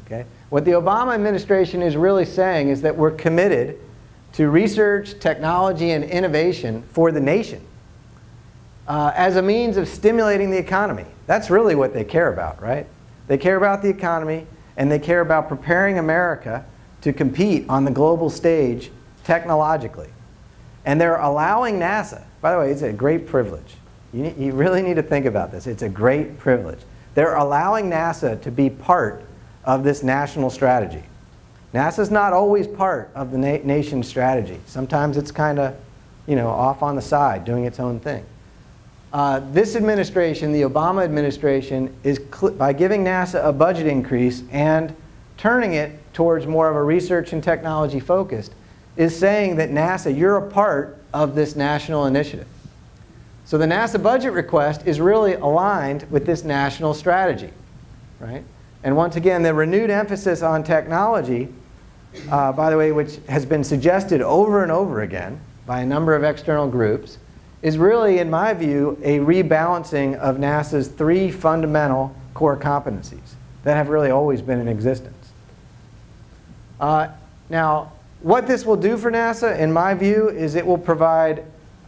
Okay? What the Obama administration is really saying is that we're committed to research, technology, and innovation for the nation as a means of stimulating the economy. That's really what they care about, right? They care about the economy, and they care about preparing America to compete on the global stage technologically. And they're allowing NASA, by the way, it's a great privilege. You really need to think about this. It's a great privilege. They're allowing NASA to be part of this national strategy. NASA's not always part of the nation's strategy. Sometimes it's kind of, off on the side, doing its own thing. This administration, the Obama administration, is by giving NASA a budget increase and turning it towards more of a research and technology focused, is saying that NASA, you're a part of this national initiative. So the NASA budget request is really aligned with this national strategy, right? And once again, the renewed emphasis on technology, by the way, which has been suggested over and over again by a number of external groups, is really, in my view, a rebalancing of NASA's 3 fundamental core competencies that have really always been in existence. Now, what this will do for NASA, in my view, is it will provide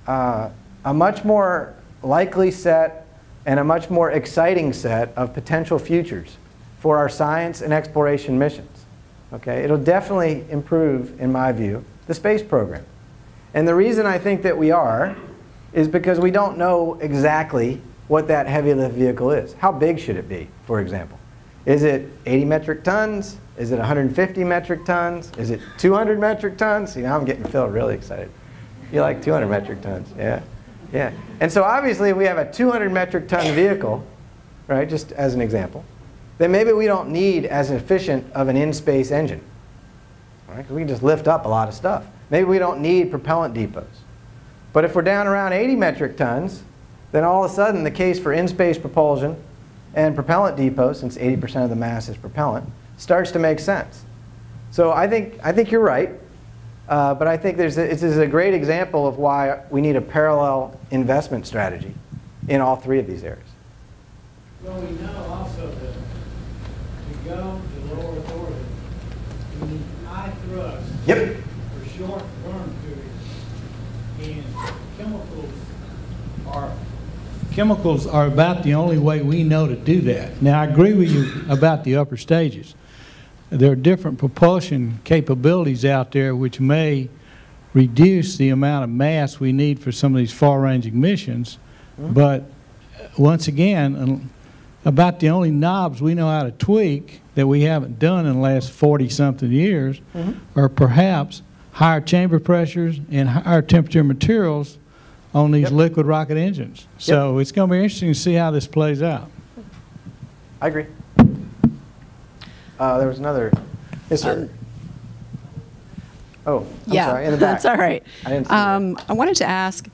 a much more likely set and a much more exciting set of potential futures for our science and exploration missions. Okay? It'll definitely improve, in my view, the space program. And the reason I think that we are is because we don't know exactly what that heavy lift vehicle is. How big should it be, for example? Is it 80 metric tons? Is it 150 metric tons? Is it 200 metric tons? See, now I'm getting Phil really excited. You like 200 metric tons, yeah. Yeah. And so obviously if we have a 200 metric ton vehicle, right, just as an example, then maybe we don't need as efficient of an in-space engine. Right? Because we can just lift up a lot of stuff. Maybe we don't need propellant depots. But if we're down around 80 metric tons, then all of a sudden the case for in-space propulsion and propellant depots, since 80% of the mass is propellant, starts to make sense. So I think you're right, but I think this is a great example of why we need a parallel investment strategy in all 3 of these areas. Well, we know also that to go to lower Earth orbit, you need high thrust for short burn periods. And chemicals are about the only way we know to do that. Now, I agree with you about the upper stages. There are different propulsion capabilities out there which may reduce the amount of mass we need for some of these far-ranging missions. But once again, about the only knobs we know how to tweak that we haven't done in the last 40-something years are perhaps higher chamber pressures and higher temperature materials on these liquid rocket engines. So it's going to be interesting to see how this plays out. I agree. There was another. Yes, sir. Oh, I'm sorry, in the back. That's all right. I didn't see that. I wanted to ask,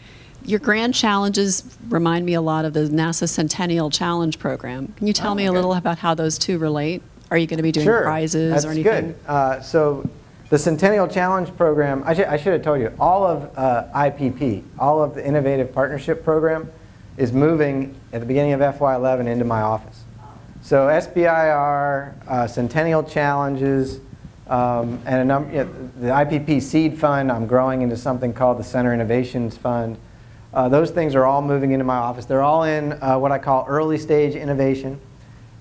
Your grand challenges remind me a lot of the NASA Centennial Challenge program. Can you tell me a little about how those two relate? Are you going to be doing prizes or anything? Good. So the Centennial Challenge program, I should have told you, all of IPP, all of the Innovative Partnership Program, is moving at the beginning of FY11 into my office. So SBIR, Centennial Challenges, and a number, the IPP Seed Fund, I'm growing into something called the Center Innovations Fund. Those things are all moving into my office. They're all in what I call early stage innovation.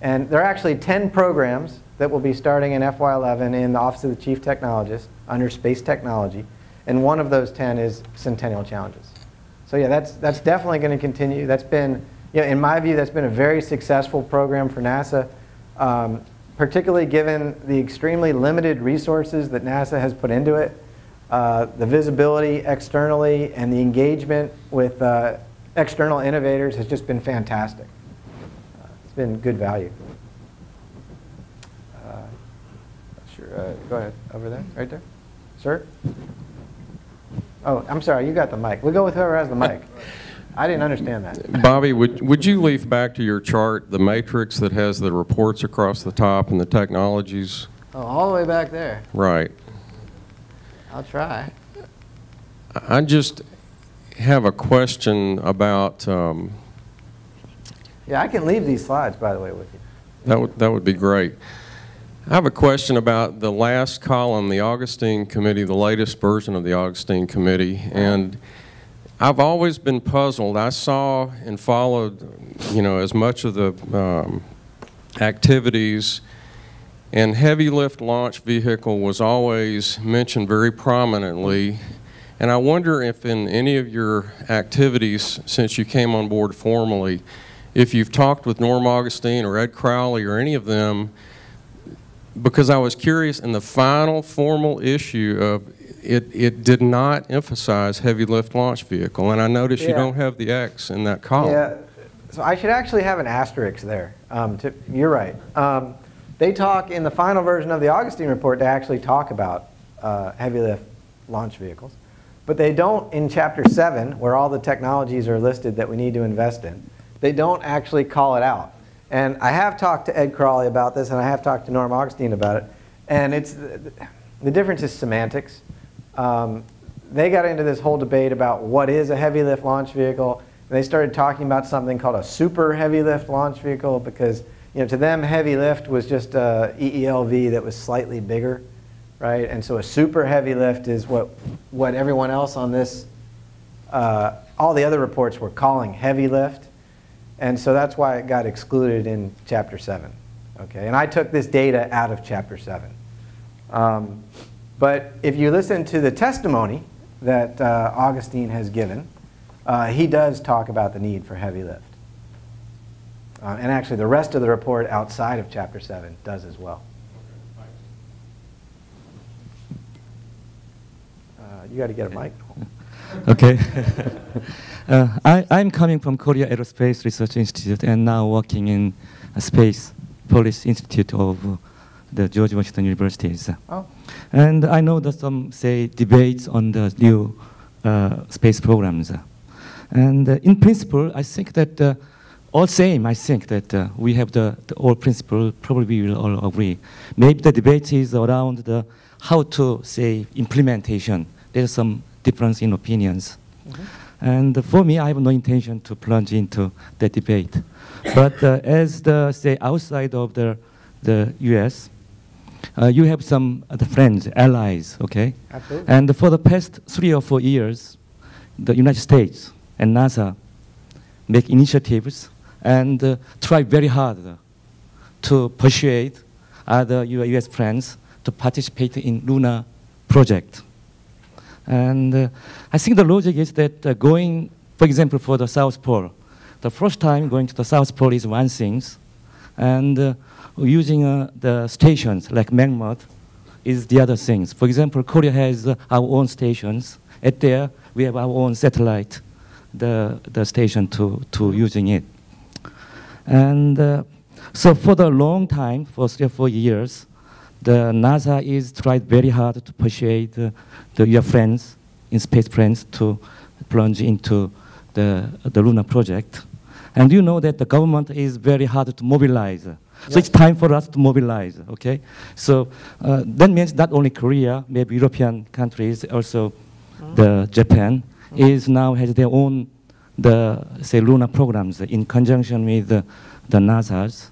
And there are actually 10 programs that will be starting in FY11 in the Office of the Chief Technologist under Space Technology. And one of those 10 is Centennial Challenges. So yeah, that's definitely going to continue. That's been, in my view, that's been a very successful program for NASA, particularly given the extremely limited resources that NASA has put into it. The visibility externally and the engagement with external innovators has just been fantastic. It's been good value. Sure, go ahead, over there, right there. Sir? Oh, I'm sorry, you got the mic. We'll go with whoever has the mic. I didn't understand that. Bobby, would you leaf back to your chart, the matrix that has the reports across the top and the technologies? Oh, all the way back there. Right. I'll try. I just have a question about... yeah, I can leave these slides, by the way, with you. That would be great. I have a question about the last column, the Augustine Committee, the latest version of the Augustine Committee, and I've always been puzzled. I saw and followed, as much of the activities, and heavy lift launch vehicle was always mentioned very prominently. And I wonder if in any of your activities, since you came on board formally, if you've talked with Norm Augustine or Ed Crowley or any of them, because I was curious, in the final formal issue of it did not emphasize heavy lift launch vehicle, and I noticed you don't have the X in that column. Yeah, so I should actually have an asterisk there. You're right. They talk in the final version of the Augustine report, they actually talk about heavy lift launch vehicles, but they don't in Chapter 7, where all the technologies are listed that we need to invest in. They don't actually call it out. And I have talked to Ed Crawley about this, and I have talked to Norm Augustine about it, and the difference is semantics. They got into this whole debate about what is a heavy lift launch vehicle, and they started talking about something called a super heavy lift launch vehicle because, to them heavy lift was just a EELV that was slightly bigger, right? And so a super heavy lift is what everyone else on this, all the other reports were calling heavy lift. And so that's why it got excluded in Chapter 7. Okay? And I took this data out of Chapter 7. But if you listen to the testimony that Augustine has given, he does talk about the need for heavy lift. And actually, the rest of the report outside of Chapter 7 does as well. You got to get a mic. Okay. I'm coming from Korea Aerospace Research Institute and now working in Space Policy Institute of the George Washington Universities. Oh. And I know that some say debates on the new space programs. And in principle, I think that all same, I think that we have the all principle, probably we will all agree. Maybe the debate is around the how to say implementation. There's some difference in opinions. Mm-hmm. And for me, I have no intention to plunge into that debate. But as the, say, outside of the US, you have some other friends, allies, okay? Absolutely. And for the past 3 or 4 years, the United States and NASA make initiatives and try very hard to persuade other US friends to participate in lunar project. And I think the logic is that going, for example, for the South Pole, the first time going to the South Pole is one thing, and using the stations like Mammoth is the other things. For example, Korea has our own stations. At there, we have our own satellite, the station to using it. And so for the long time, for 3 or 4 years, the NASA is tried very hard to persuade your friends, in space friends, to plunge into the lunar project. And you know that the government is very hard to mobilize. So it's time for us to mobilize, okay? So that means not only Korea, maybe European countries, also the Japan is now has their own, say, lunar programs in conjunction with the NASA's.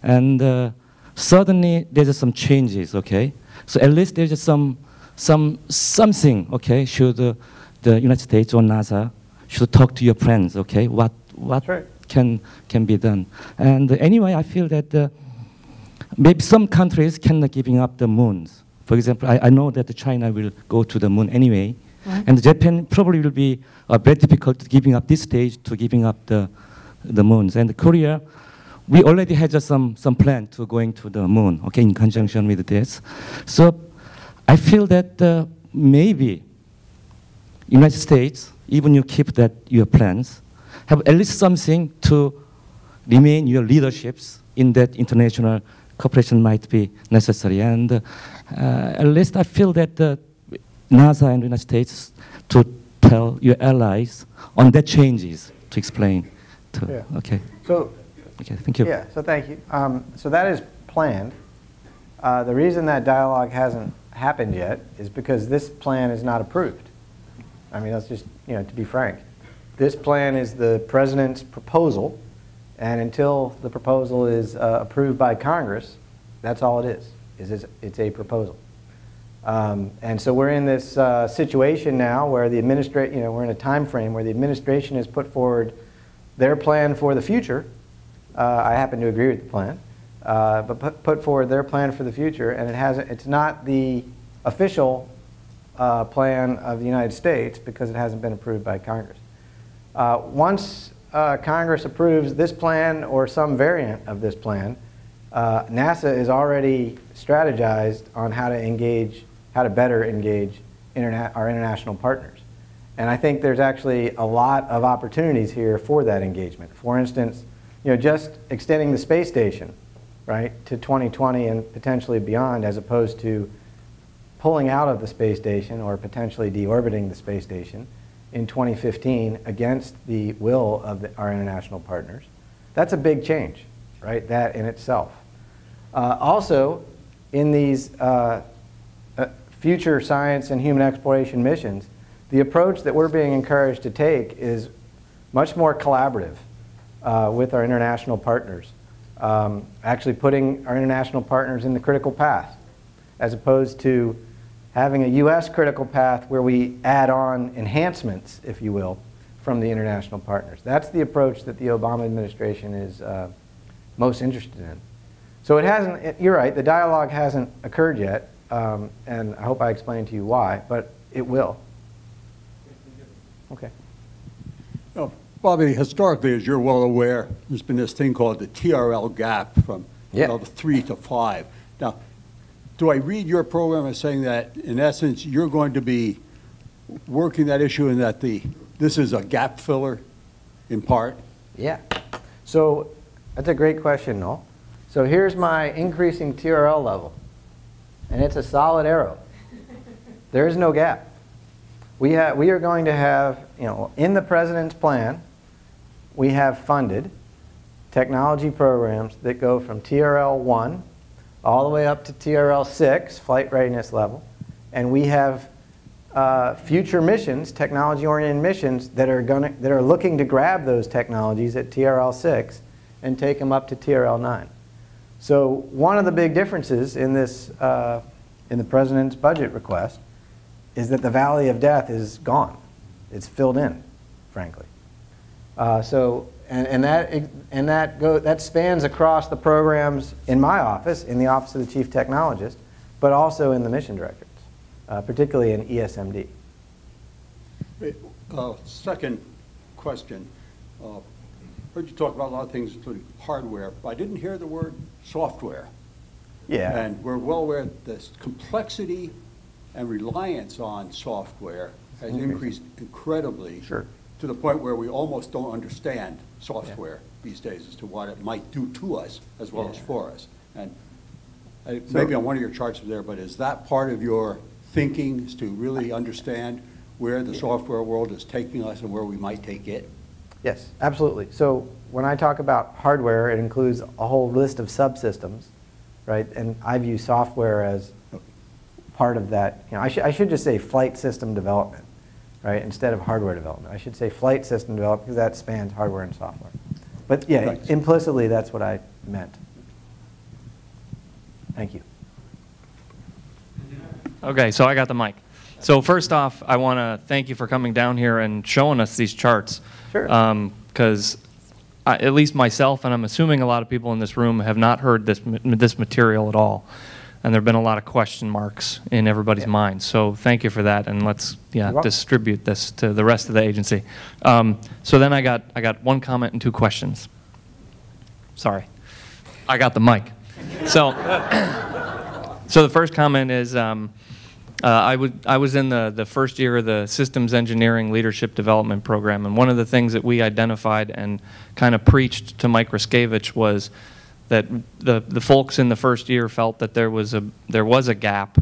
And suddenly there's some changes, okay? So at least there's something, okay, should the United States or NASA should talk to your friends, okay? What right. can be done. And anyway, I feel that maybe some countries cannot giving up the moons. For example, I know that China will go to the moon anyway, and Japan probably will be very difficult giving up this stage to giving up the moons. And Korea, we already had just some plan to going to the moon, okay, in conjunction with this. So I feel that maybe United States, even you keep that your plans, have at least something to remain your leaderships in that international cooperation might be necessary. And at least I feel that NASA and the United States to tell your allies on that changes to explain. Okay. So, okay, thank you. Yeah, so thank you. So that is planned. The reason that dialogue hasn't happened yet is because this plan is not approved. I mean, that's just, to be frank. This plan is the president's proposal, and until the proposal is approved by Congress, that's all it is it's a proposal. And so we're in this situation now where the we're in a time frame where the administration has put forward their plan for the future. I happen to agree with the plan, but put forward their plan for the future, and it's not the official plan of the United States because it hasn't been approved by Congress. Once Congress approves this plan or some variant of this plan, NASA is already strategized on how to better engage our international partners. And I think there's actually a lot of opportunities here for that engagement. For instance, just extending the space station, right, to 2020 and potentially beyond, as opposed to pulling out of the space station or potentially deorbiting the space station in 2015 against the will of our international partners. That's a big change, right, that in itself. Also, in these future science and human exploration missions, the approach that we're being encouraged to take is much more collaborative with our international partners, actually putting our international partners in the critical path, as opposed to having a U.S. critical path where we add on enhancements, if you will, from the international partners. That's the approach that the Obama administration is most interested in. So it hasn't, you're right, the dialogue hasn't occurred yet, and I hope I explained to you why, but it will. Okay. Well, Bobby, historically, as you're well aware, there's been this thing called the TRL gap from 3 to 5. Now, do I read your program as saying that, in essence, you're going to be working that issue and that this is a gap filler in part? Yeah. So that's a great question, Noel. So here's my increasing TRL level, and it's a solid arrow. There is no gap. We are going to have, in the president's plan, we have funded technology programs that go from TRL 1 all the way up to TRL 6, flight readiness level, and we have future missions, technology-oriented missions that are looking to grab those technologies at TRL 6 and take them up to TRL 9. So one of the big differences in this, in the president's budget request, is that the valley of death is gone. It's filled in, frankly. That spans across the programs in my office, in the Office of the Chief Technologist, but also in the mission directorates, particularly in ESMD. Second question. Heard you talk about a lot of things, including hardware, but I didn't hear the word software. Yeah. And we're well aware that this complexity and reliance on software has increased incredibly, sure, to the point where we almost don't understand software these days as to what it might do to us as well as for us. And maybe on one of your charts there, but is that part of your thinking, is to really understand where the software world is taking us and where we might take it? Yes, absolutely. So when I talk about hardware, it includes a whole list of subsystems, right? And I view software as part of that. You know, I should just say flight system development, right, instead of hardware development. I should say flight system development because that spans hardware and software. But yeah, Thanks. Implicitly, that's what I meant. Thank you. Okay, so I got the mic. So first off, I want to thank you for coming down here and showing us these charts. Sure. Because at least myself, and I'm assuming a lot of people in this room, have not heard this material at all. And there have been a lot of question marks in everybody's minds. So thank you for that, and let's distribute this to the rest of the agency. So then I got one comment and two questions. Sorry, I got the mic. So, so the first comment is I was in the first year of the Systems Engineering Leadership Development Program, and one of the things that we identified and kind of preached to Mike Ruskevich was that the folks in the first year felt that there was a gap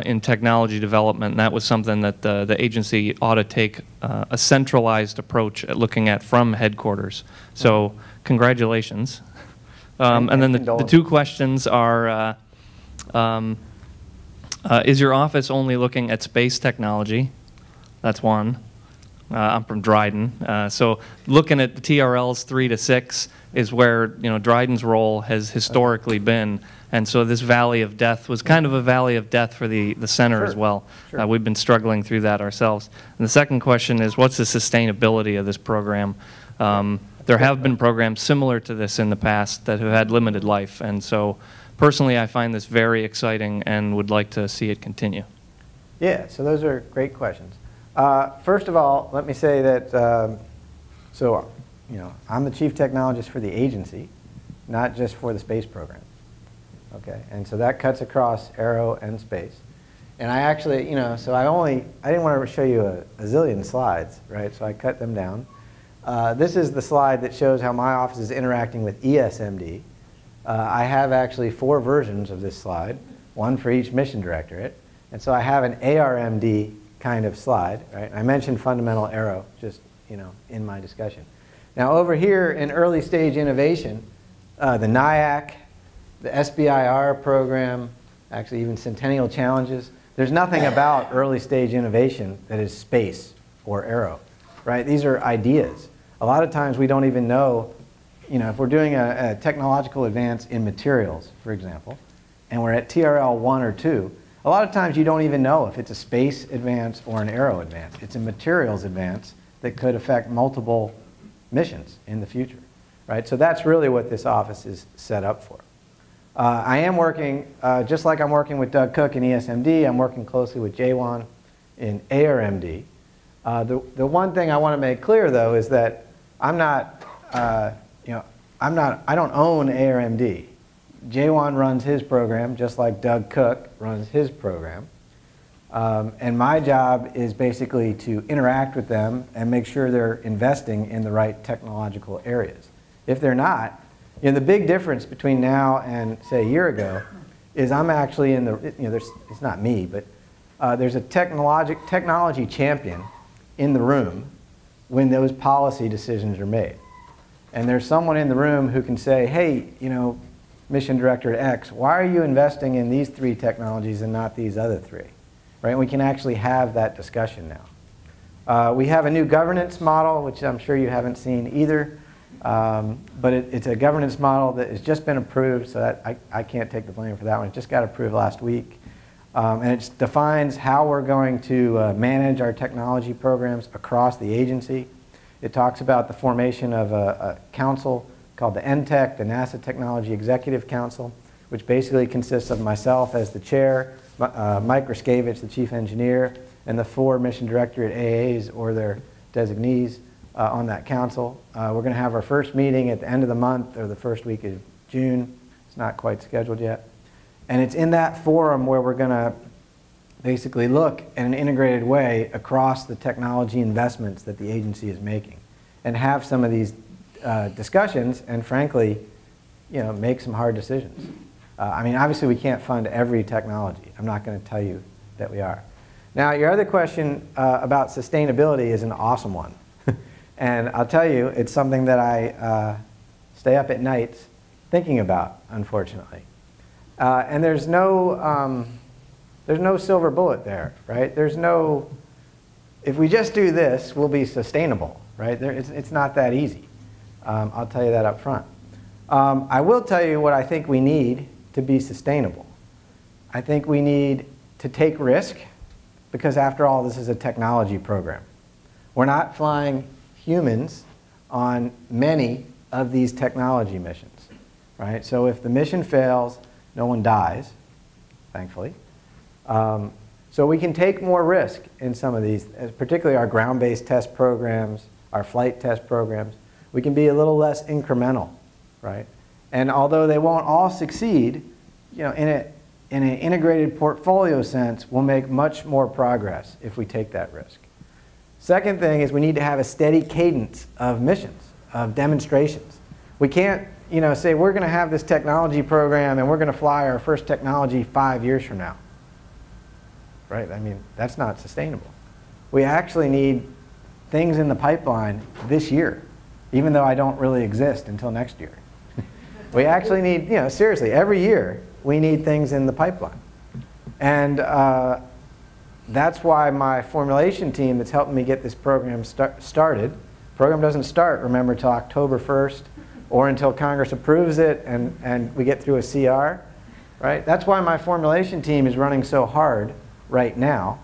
in technology development, and that was something that the agency ought to take a centralized approach at looking at from headquarters. So congratulations. And then the two questions are, is your office only looking at space technology? That's one. I'm from Dryden. So looking at the TRLs 3 to 6 is where Dryden's role has historically been. And so this valley of death was kind of a valley of death for the center as well. Sure. We've been struggling through that ourselves. And the second question is, what's the sustainability of this program? There have been programs similar to this in the past that have had limited life. And so personally, I find this very exciting and would like to see it continue. Yeah, so those are great questions. First of all, let me say that, I'm the chief technologist for the agency, not just for the space program. Okay, and so that cuts across aero and space. And I actually, so I didn't want to show you a zillion slides, right? So I cut them down. This is the slide that shows how my office is interacting with ESMD. I have actually 4 versions of this slide, one for each mission directorate. And so I have an ARMD kind of slide, right? I mentioned fundamental aero just, in my discussion. Now over here in early stage innovation, the NIAC, the SBIR program, actually even Centennial Challenges, there's nothing about early stage innovation that is space or aero, right? These are ideas. A lot of times we don't even know, if we're doing a technological advance in materials, for example, and we're at TRL 1 or 2, a lot of times you don't even know if it's a space advance or an aero advance. It's a materials advance that could affect multiple missions in the future, right? So that's really what this office is set up for. I am working, just like I'm working with Doug Cook in ESMD, I'm working closely with Jaewon in ARMD. The one thing I want to make clear, though, is that I'm not, I don't own ARMD. Jaewon runs his program just like Doug Cook runs his program. And my job is basically to interact with them and make sure they're investing in the right technological areas. If they're not, the big difference between now and, say, a year ago is I'm actually in the, it's not me, but there's a technology champion in the room when those policy decisions are made. And there's someone in the room who can say, hey, Mission Director X, why are you investing in these 3 technologies and not these other 3? Right? And we can actually have that discussion now. We have a new governance model, which I'm sure you haven't seen either. But it's a governance model that has just been approved, so that I can't take the blame for that one. It just got approved last week. And it defines how we're going to manage our technology programs across the agency. It talks about the formation of a council called the NTEC, the NASA Technology Executive Council, which basically consists of myself as the chair, Mike Ruskevich, the chief engineer, and the 4 mission directorate AAs or their designees on that council. We're going to have our first meeting at the end of the month or the first week of June. It's not quite scheduled yet. And it's in that forum where we're going to basically look in an integrated way across the technology investments that the agency is making and have some of these discussions and, frankly, make some hard decisions. I mean, obviously, we can't fund every technology. I'm not going to tell you that we are. Now, your other question about sustainability is an awesome one. And I'll tell you, it's something that I stay up at nights thinking about, unfortunately. And there's no silver bullet there, right? There's no, if we just do this, we'll be sustainable, right? It's not that easy. I'll tell you that up front. I will tell you what I think we need to be sustainable. I think we need to take risk, because after all, this is a technology program. We're not flying humans on many of these technology missions, right? So if the mission fails, no one dies, thankfully. So we can take more risk in some of these, particularly our ground-based test programs, our flight test programs. We can be a little less incremental, right? And although they won't all succeed, you know, in an integrated portfolio sense, we'll make much more progress if we take that risk. Second thing is we need to have a steady cadence of missions, of demonstrations. We can't, you know, say we're going to have this technology program and we're going to fly our first technology 5 years from now. Right? I mean, that's not sustainable. We actually need things in the pipeline this year, even though I don't really exist until next year. We actually need, you know, seriously, every year we need things in the pipeline. And that's why my formulation team that's helping me get this program started, the program doesn't start, remember, till October 1st or until Congress approves it and we get through a CR, right? That's why my formulation team is running so hard right now.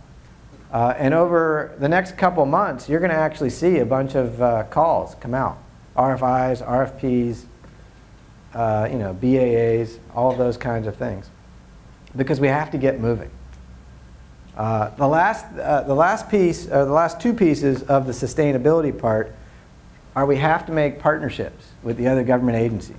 And over the next couple months, you're going to actually see a bunch of calls come out. RFIs, RFPs, you know, BAAs, all of those kinds of things. Because we have to get moving. The last piece, or the last two pieces of the sustainability part are we have to make partnerships with the other government agencies.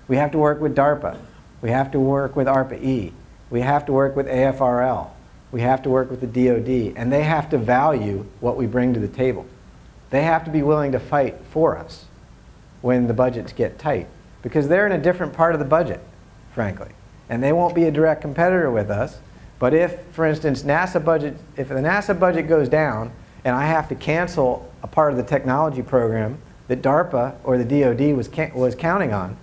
We have to work with DARPA. We have to work with ARPA-E. We have to work with AFRL. We have to work with the DoD. And they have to value what we bring to the table. They have to be willing to fight for us when the budgets get tight. Because they're in a different part of the budget, frankly. And they won't be a direct competitor with us. But if, for instance, if the NASA budget goes down and I have to cancel a part of the technology program that DARPA or the DoD was counting on,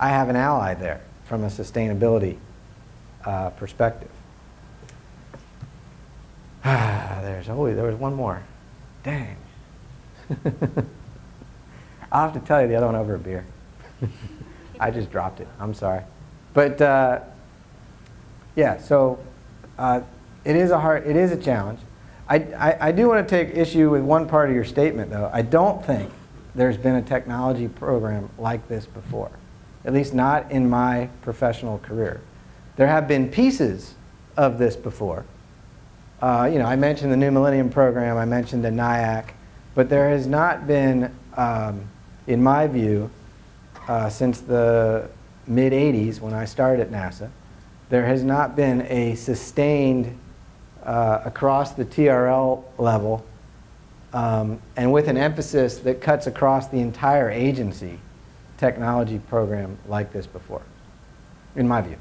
I have an ally there from a sustainability perspective. There was one more. Dang. I'll have to tell you the other one over a beer. I just dropped it. I'm sorry. But yeah, so it is a challenge. I do want to take issue with one part of your statement, though. I don't think there's been a technology program like this before, at least not in my professional career. There have been pieces of this before. You know, I mentioned the New Millennium Program, I mentioned the NIAC, but there has not been, in my view, since the mid-'80s when I started at NASA, there has not been a sustained, across the TRL level, and with an emphasis that cuts across the entire agency, technology program like this before, in my view.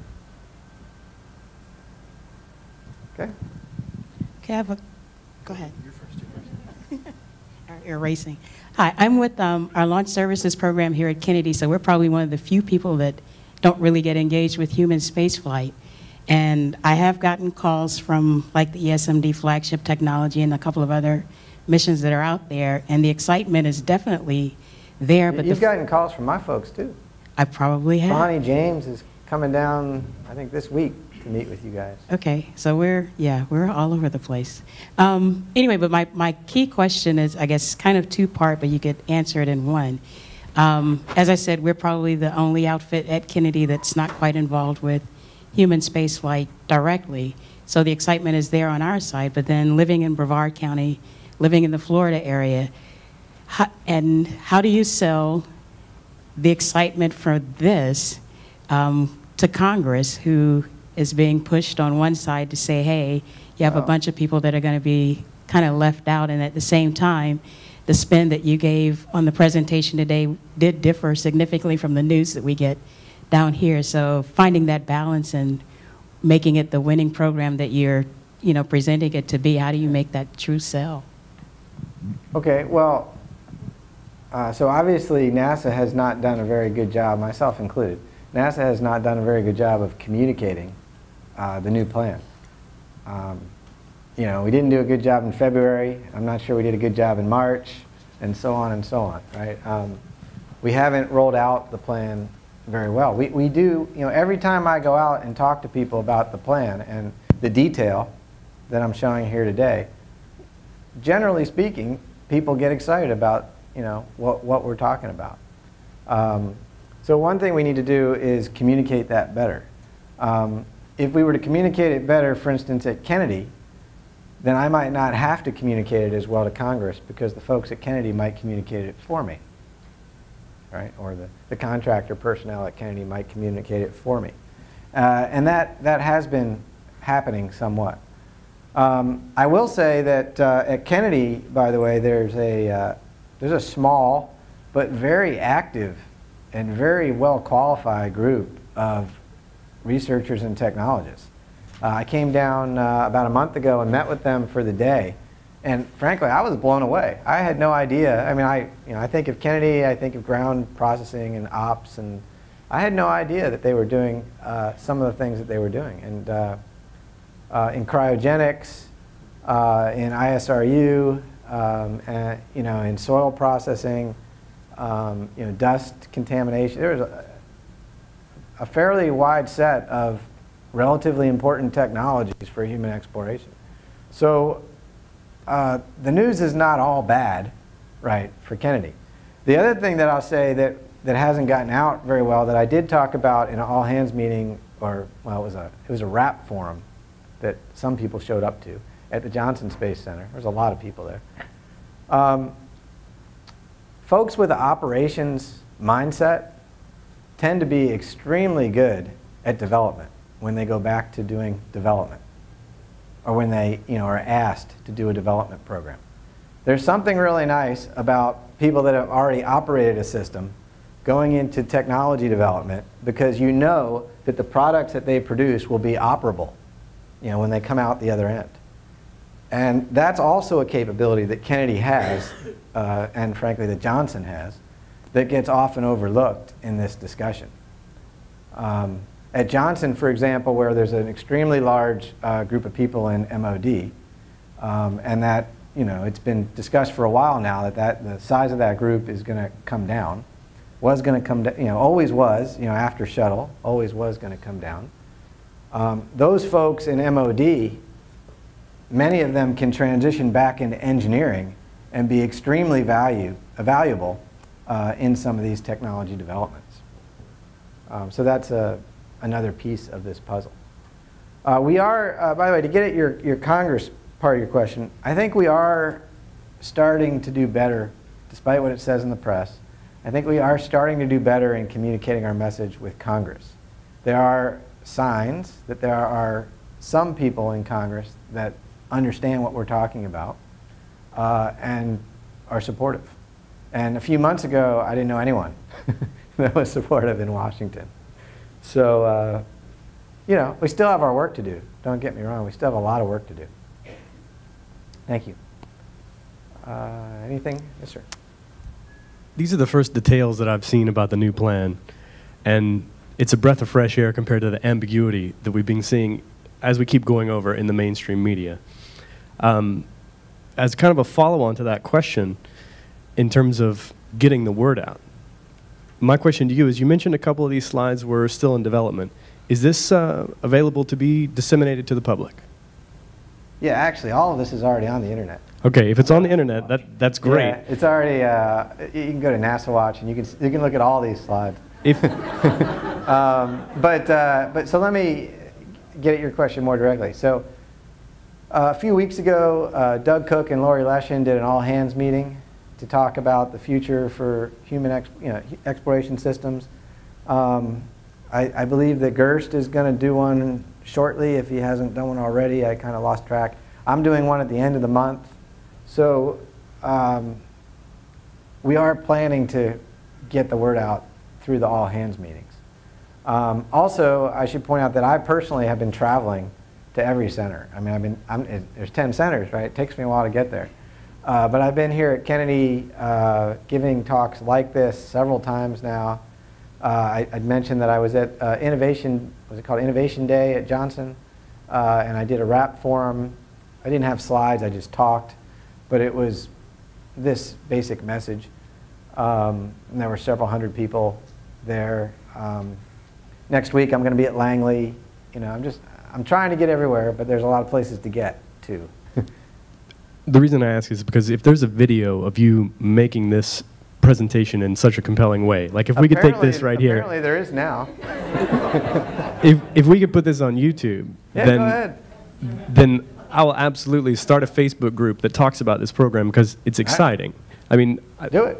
Okay? Okay, go ahead. You're first. You're racing. Hi, I'm with our Launch Services program here at Kennedy, so we're probably one of the few people that don't really get engaged with human spaceflight. And I have gotten calls from like the ESMD flagship technology and a couple of other missions that are out there, and the excitement is definitely there. But you've gotten calls from my folks too. I probably have. Bonnie James is coming down, I think, this week to meet with you guys. Okay, so we're all over the place. Anyway, but my key question is, I guess, kind of two-part, but you could answer it in one. As I said, we're probably the only outfit at Kennedy that's not quite involved with human spaceflight directly. So the excitement is there on our side, but then living in Brevard County, living in the Florida area, how do you sell the excitement for this to Congress, who is being pushed on one side to say, hey, you have a bunch of people that are going to be kind of left out, and at the same time, the spin that you gave on the presentation today did differ significantly from the news that we get down here. So finding that balance and making it the winning program that you're, presenting it to be, how do you make that true sell? Okay, well, So obviously NASA has not done a very good job, myself included. NASA has not done a very good job of communicating the new plan. You know, we didn't do a good job in February. I'm not sure we did a good job in March, and so on, right? We haven't rolled out the plan very well. We do, you know, every time I go out and talk to people about the plan and the detail that I'm showing here today, generally speaking, people get excited about, you know, what we're talking about. So one thing we need to do is communicate that better. If we were to communicate it better, for instance, at Kennedy, then I might not have to communicate it as well to Congress because the folks at Kennedy might communicate it for me, right? Or the contractor personnel at Kennedy might communicate it for me. And that has been happening somewhat. I will say that at Kennedy, by the way, there's a small but very active and very well qualified group of researchers and technologists. I came down about a month ago and met with them for the day, and frankly, I was blown away. I had no idea. I mean, I think of Kennedy, I think of ground processing and ops, and I had no idea that they were doing some of the things that they were doing. And in cryogenics, in ISRU, and, you know, in soil processing, you know, dust contamination. There was a fairly wide set of relatively important technologies for human exploration. So the news is not all bad, right, for Kennedy. The other thing that I'll say that hasn't gotten out very well that I did talk about in an all-hands meeting, or, well, it was a RAP forum that some people showed up to at the Johnson Space Center. There's a lot of people there. Folks with an operations mindset tend to be extremely good at development when they go back to doing development, or when they, you know, are asked to do a development program. There's something really nice about people that have already operated a system going into technology development, because you know that the products that they produce will be operable, you know, when they come out the other end. And that's also a capability that Kennedy has, and frankly that Johnson has, that gets often overlooked in this discussion. At Johnson, for example, where there's an extremely large group of people in MOD, and that, you know, it's been discussed for a while now that the size of that group is going to come down, was going to come down, you know, always was, you know, after shuttle, always was going to come down. Those folks in MOD, many of them can transition back into engineering and be extremely valuable in some of these technology developments. So that's another piece of this puzzle. We are, by the way, to get at your Congress part of your question, I think we are starting to do better, despite what it says in the press. I think we are starting to do better in communicating our message with Congress. There are signs that there are some people in Congress that understand what we're talking about and are supportive. And a few months ago, I didn't know anyone that was supportive in Washington. So, you know, we still have our work to do. Don't get me wrong. We still have a lot of work to do. Thank you. Anything? Yes, sir. These are the first details that I've seen about the new plan, and it's a breath of fresh air compared to the ambiguity that we've been seeing as we keep going over in the mainstream media. As kind of a follow-on to that question, in terms of getting the word out, my question to you is, you mentioned a couple of these slides were still in development. Is this available to be disseminated to the public? Yeah, actually, all of this is already on the internet. Okay, if it's on the internet, that's great. Yeah, it's already, you can go to NASA Watch and you can look at all these slides. If but so let me get at your question more directly. So a few weeks ago, Doug Cook and Lori Leshin did an all-hands meeting to talk about the future for human exploration systems. I believe that Gerst is going to do one shortly if he hasn't done one already. I kind of lost track. I'm doing one at the end of the month. So we are planning to get the word out through the all-hands meetings. Also, I should point out that I personally have been traveling to every center. I mean, there's 10 centers, right? It takes me a while to get there. But I've been here at Kennedy giving talks like this several times now. I'd mentioned that I was at was it called Innovation Day at Johnson? And I did a rap forum. I didn't have slides, I just talked. But it was this basic message. And there were several hundred people there. Next week I'm going to be at Langley. You know, I'm trying to get everywhere, but there's a lot of places to get to. The reason I ask is because if there's a video of you making this presentation in such a compelling way, like if we could take this right here. Apparently there is now. if we could put this on YouTube, yeah, go ahead. Then I will absolutely start a Facebook group that talks about this program because it's exciting. I mean,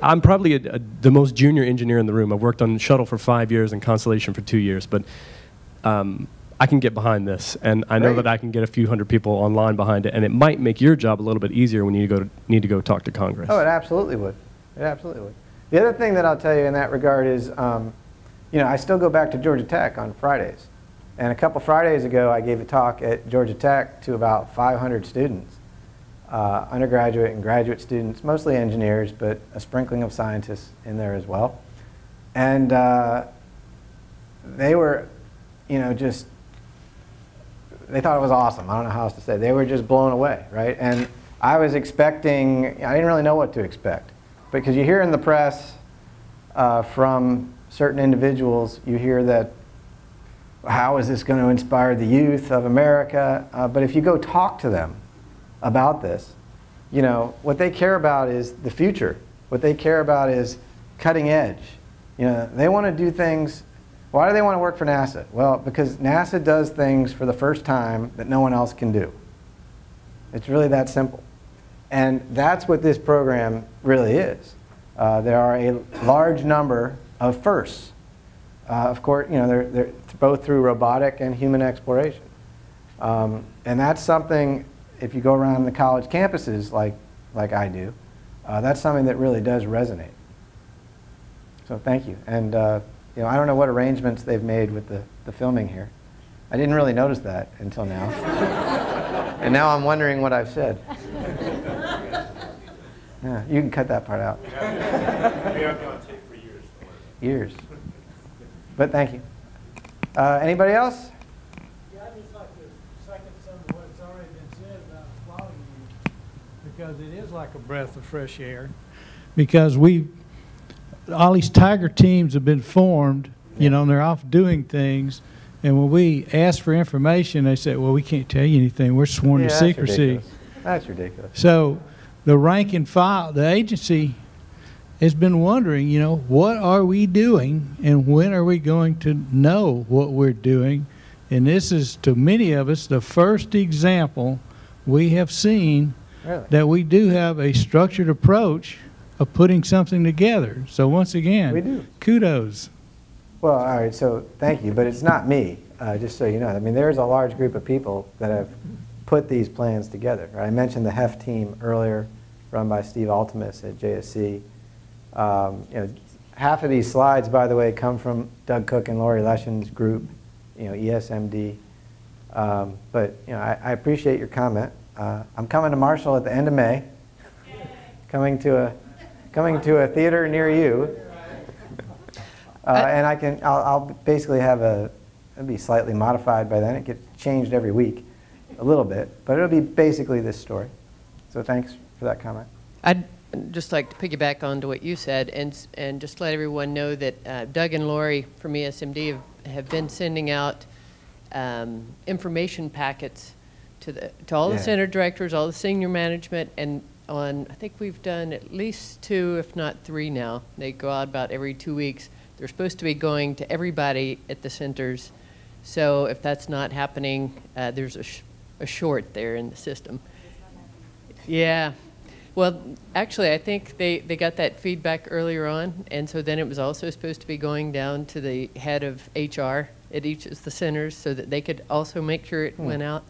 I'm probably the most junior engineer in the room. I've worked on Shuttle for 5 years and Constellation for 2 years, but I can get behind this, and I know that I can get a few hundred people online behind it, and it might make your job a little bit easier when you need to go talk to Congress. Oh, it absolutely would. It absolutely would. The other thing that I'll tell you in that regard is, you know, I still go back to Georgia Tech on Fridays. And a couple Fridays ago, I gave a talk at Georgia Tech to about 500 students, undergraduate and graduate students, mostly engineers, but a sprinkling of scientists in there as well. And they were, you know, just, they thought it was awesome. I don't know how else to say. They were just blown away, right? And I was expecting, I didn't really know what to expect. Because you hear in the press from certain individuals, you hear that, how is this going to inspire the youth of America? But if you go talk to them about this, you know, what they care about is the future. What they care about is cutting edge. You know, they want to do things. Why do they want to work for NASA? Well, because NASA does things for the first time that no one else can do. It's really that simple. And that's what this program really is. There are a large number of firsts. Of course, you know, they're both through robotic and human exploration. And that's something, if you go around the college campuses like I do, that's something that really does resonate. So thank you. And you know, I don't know what arrangements they've made with the filming here. I didn't really notice that until now. And now I'm wondering what I've said. Yeah, you can cut that part out. We have been on tape for years. Years. But thank you. Anybody else? Yeah, I'd just like to second some of what's already been said about applauding you, because it is like a breath of fresh air. Because all these Tiger teams have been formed, you know, and they're off doing things. And when we ask for information, they say, well, we can't tell you anything. We're sworn to secrecy. That's ridiculous. So the rank and file, the agency has been wondering, you know, what are we doing and when are we going to know what we're doing? And this is, to many of us, the first example we have seen that we do have a structured approach of putting something together. So once again, we do. Kudos. Well, all right, so thank you, but it's not me, just so you know. I mean, there's a large group of people that have put these plans together. Right? I mentioned the HEF team earlier, run by Steve Altimus at JSC. You know, half of these slides, by the way, come from Doug Cook and Lori Leshin's group, you know, ESMD. But you know, I appreciate your comment. I'm coming to Marshall at the end of May. Coming to a theater near you. And I'll basically have it'll be slightly modified by then. It gets changed every week, a little bit, but it'll be basically this story. So thanks for that comment. I'd just like to piggyback onto what you said, and just let everyone know that Doug and Lori from ESMD have been sending out information packets to all the center directors, all the senior management, and I think we've done at least 2, if not 3 now. They go out about every 2 weeks. They're supposed to be going to everybody at the centers. So if that's not happening, there's a short there in the system. Yeah. Well, actually, I think they got that feedback earlier on, and so then it was also supposed to be going down to the head of HR at each of the centers so that they could also make sure it went out.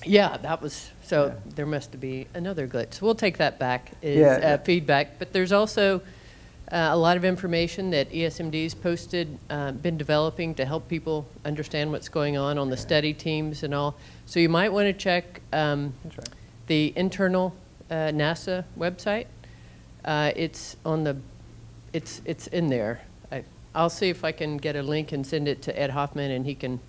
Yeah, that was, so there must be another glitch. So we'll take that back as feedback. But there's also a lot of information that ESMD's posted, been developing to help people understand what's going on the study teams and all. So you might want to check the internal NASA website. It's on the, it's in there. I'll see if I can get a link and send it to Ed Hoffman, and he can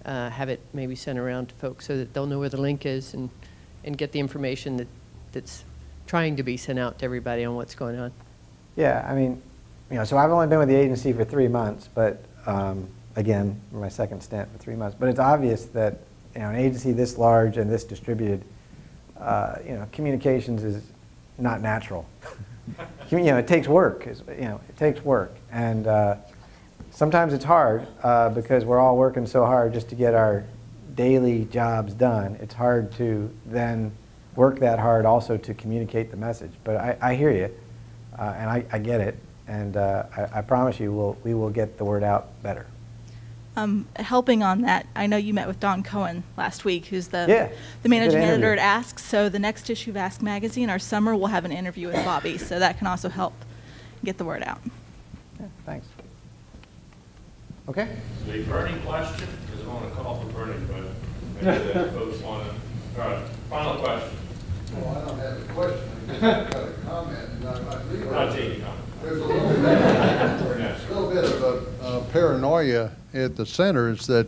have it maybe sent around to folks so that they'll know where the link is and get the information that's trying to be sent out to everybody on what's going on. Yeah, I mean, so I've only been with the agency for 3 months, but again, my second stint for 3 months. But it's obvious that an agency this large and this distributed, communications is not natural. It takes work. It takes work, and sometimes it's hard because we're all working so hard just to get our daily jobs done. It's hard to then work that hard also to communicate the message. But I hear you, and I get it, and I promise you we will get the word out better. Helping on that, I know you met with Don Cohen last week, who's the managing editor at Ask. So the next issue of Ask Magazine, our summer, we'll have an interview with Bobby, so that can also help get the word out. Yeah, thanks. Okay. The burning question, because I don't want to call for burning, but maybe the folks want to. All right, final question. Well, I don't have a question. I've got a comment, and I believe there's a little bit of a paranoia at the centers that,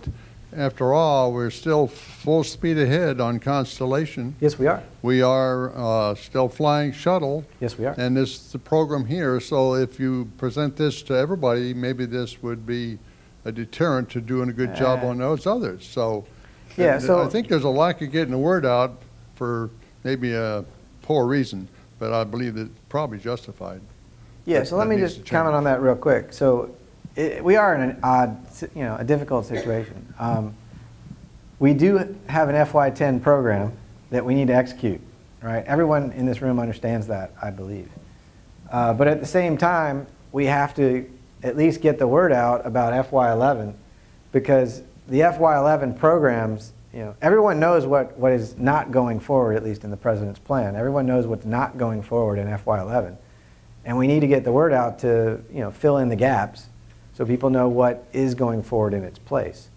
after all, we're still full speed ahead on Constellation. Yes, we are. We are still flying shuttle. Yes, we are. And this is the program here. So if you present this to everybody, maybe this would be a deterrent to doing a good job on those others. So, yeah, so I think there's a lack of getting the word out for maybe a poor reason, but I believe it's probably justified. Yeah, so let me just comment on that real quick. So we are in an odd, a difficult situation. We do have an FY10 program that we need to execute, right? Everyone in this room understands that, I believe. But at the same time, we have to at least get the word out about FY11, because the FY11 programs, everyone knows what is not going forward, at least in the President's plan. Everyone knows what's not going forward in FY11. And we need to get the word out to fill in the gaps so people know what is going forward in its place.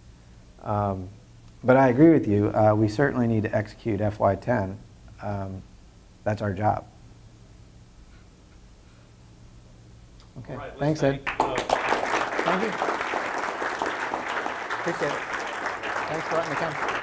But I agree with you. We certainly need to execute FY10. That's our job. Okay. Right, thanks, Ed. Thank you. Appreciate it. Thanks for letting me come.